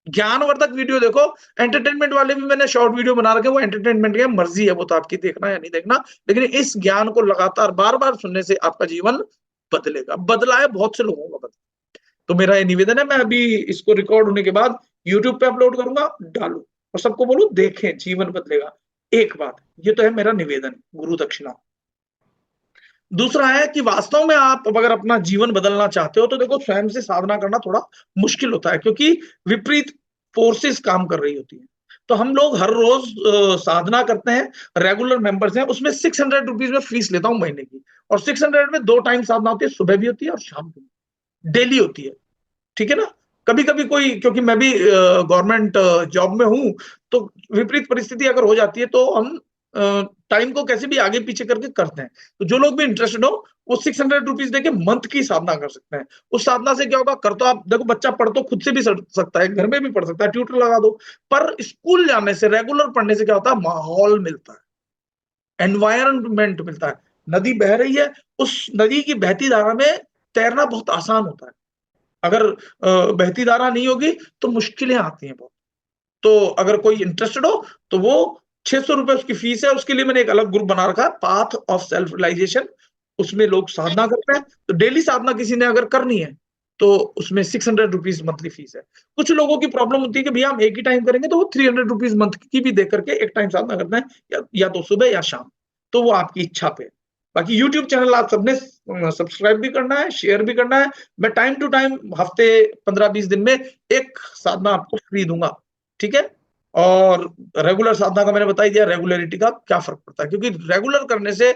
ज्ञानवर्धक वीडियो देखो। एंटरटेनमेंट वाले भी मैंने शॉर्ट वीडियो बना रखे, वो एंटरटेनमेंट की मर्जी है, वो तो आपकी देखना या नहीं देखना। लेकिन इस ज्ञान को लगातार बार बार सुनने से आपका जीवन बदलेगा, बदला है बहुत से लोगों का बदला। तो मेरा ये निवेदन है, मैं अभी इसको रिकॉर्ड होने के बाद YouTube पे अपलोड करूंगा, डालू और सबको बोलू देखें, जीवन बदलेगा। एक बात, ये तो है मेरा निवेदन, गुरु दक्षिणा। दूसरा है कि वास्तव में आप अगर अपना जीवन बदलना चाहते हो तो देखो, स्वयं से साधना करना थोड़ा मुश्किल होता है, क्योंकि विपरीत फोर्सेस काम कर रही होती है। तो हम लोग हर रोज साधना करते हैं, रेगुलर मेंबर्स हैं, उसमें 600 रुपीज में फीस लेता हूं महीने की। और 600 में 2 टाइम साधना होती है, सुबह भी होती है और शाम को, डेली होती है। ठीक है ना, कभी कभी कोई, क्योंकि मैं भी गवर्नमेंट जॉब में हूं, तो विपरीत परिस्थिति अगर हो जाती है तो हम टाइम को कैसे भी आगे पीछे करके करते हैं। तो जो लोग भी इंटरेस्टेड हो वो 600 रुपीज देके मंथ की साधना कर सकते हैं। उस साधना से क्या होगा, कर तो आप देखो, बच्चा पढ़ तो खुद से भी सकता है, घर में भी पढ़ सकता है, ट्यूटर लगा दो। पर स्कूल जाने से, रेगुलर पढ़ने से क्या होता है, माहौल मिलता है, एनवायरनमेंट मिलता है। नदी बह रही है, उस नदी की बहती धारा में तैरना बहुत आसान होता है। अगर बहती धारा नहीं होगी तो मुश्किलें आती हैं बहुत। तो अगर कोई इंटरेस्टेड हो तो वो 600 रुपए उसकी फीस है। उसके लिए मैंने एक अलग ग्रुप बना रखा है, पाथ ऑफ सेल्फ रियलाइजेशन। उसमें लोग साधना करते हैं। तो डेली साधना किसी ने अगर करनी है तो उसमें 600 रुपीज मंथली फीस है। कुछ लोगों की प्रॉब्लम होती है कि भैया हम एक ही टाइम करेंगे, तो वो 300 रुपीज मंथ की भी देख करके एक टाइम साधना करते हैं, या तो सुबह या शाम। तो वो आपकी इच्छा पे। बाकी YouTube चैनल आप सबने सब्सक्राइब भी करना है, शेयर भी करना है। मैं टाइम टू टाइम हफ्ते 15-20 दिन में एक साधना आपको फ्री दूंगा। ठीक है, और रेगुलर साधना का मैंने बता ही दिया, रेगुलरिटी का क्या फर्क पड़ता है, क्योंकि रेगुलर करने से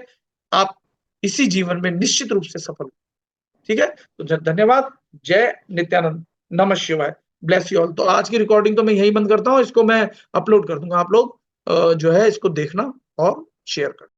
आप इसी जीवन में निश्चित रूप से सफल। ठीक है, तो धन्यवाद। जय नित्यानंद, नमः शिवाय, ब्लेस यू ऑल। तो आज की रिकॉर्डिंग तो मैं यही बंद करता हूँ, इसको मैं अपलोड कर दूंगा। आप लोग जो है इसको देखना और शेयर करना।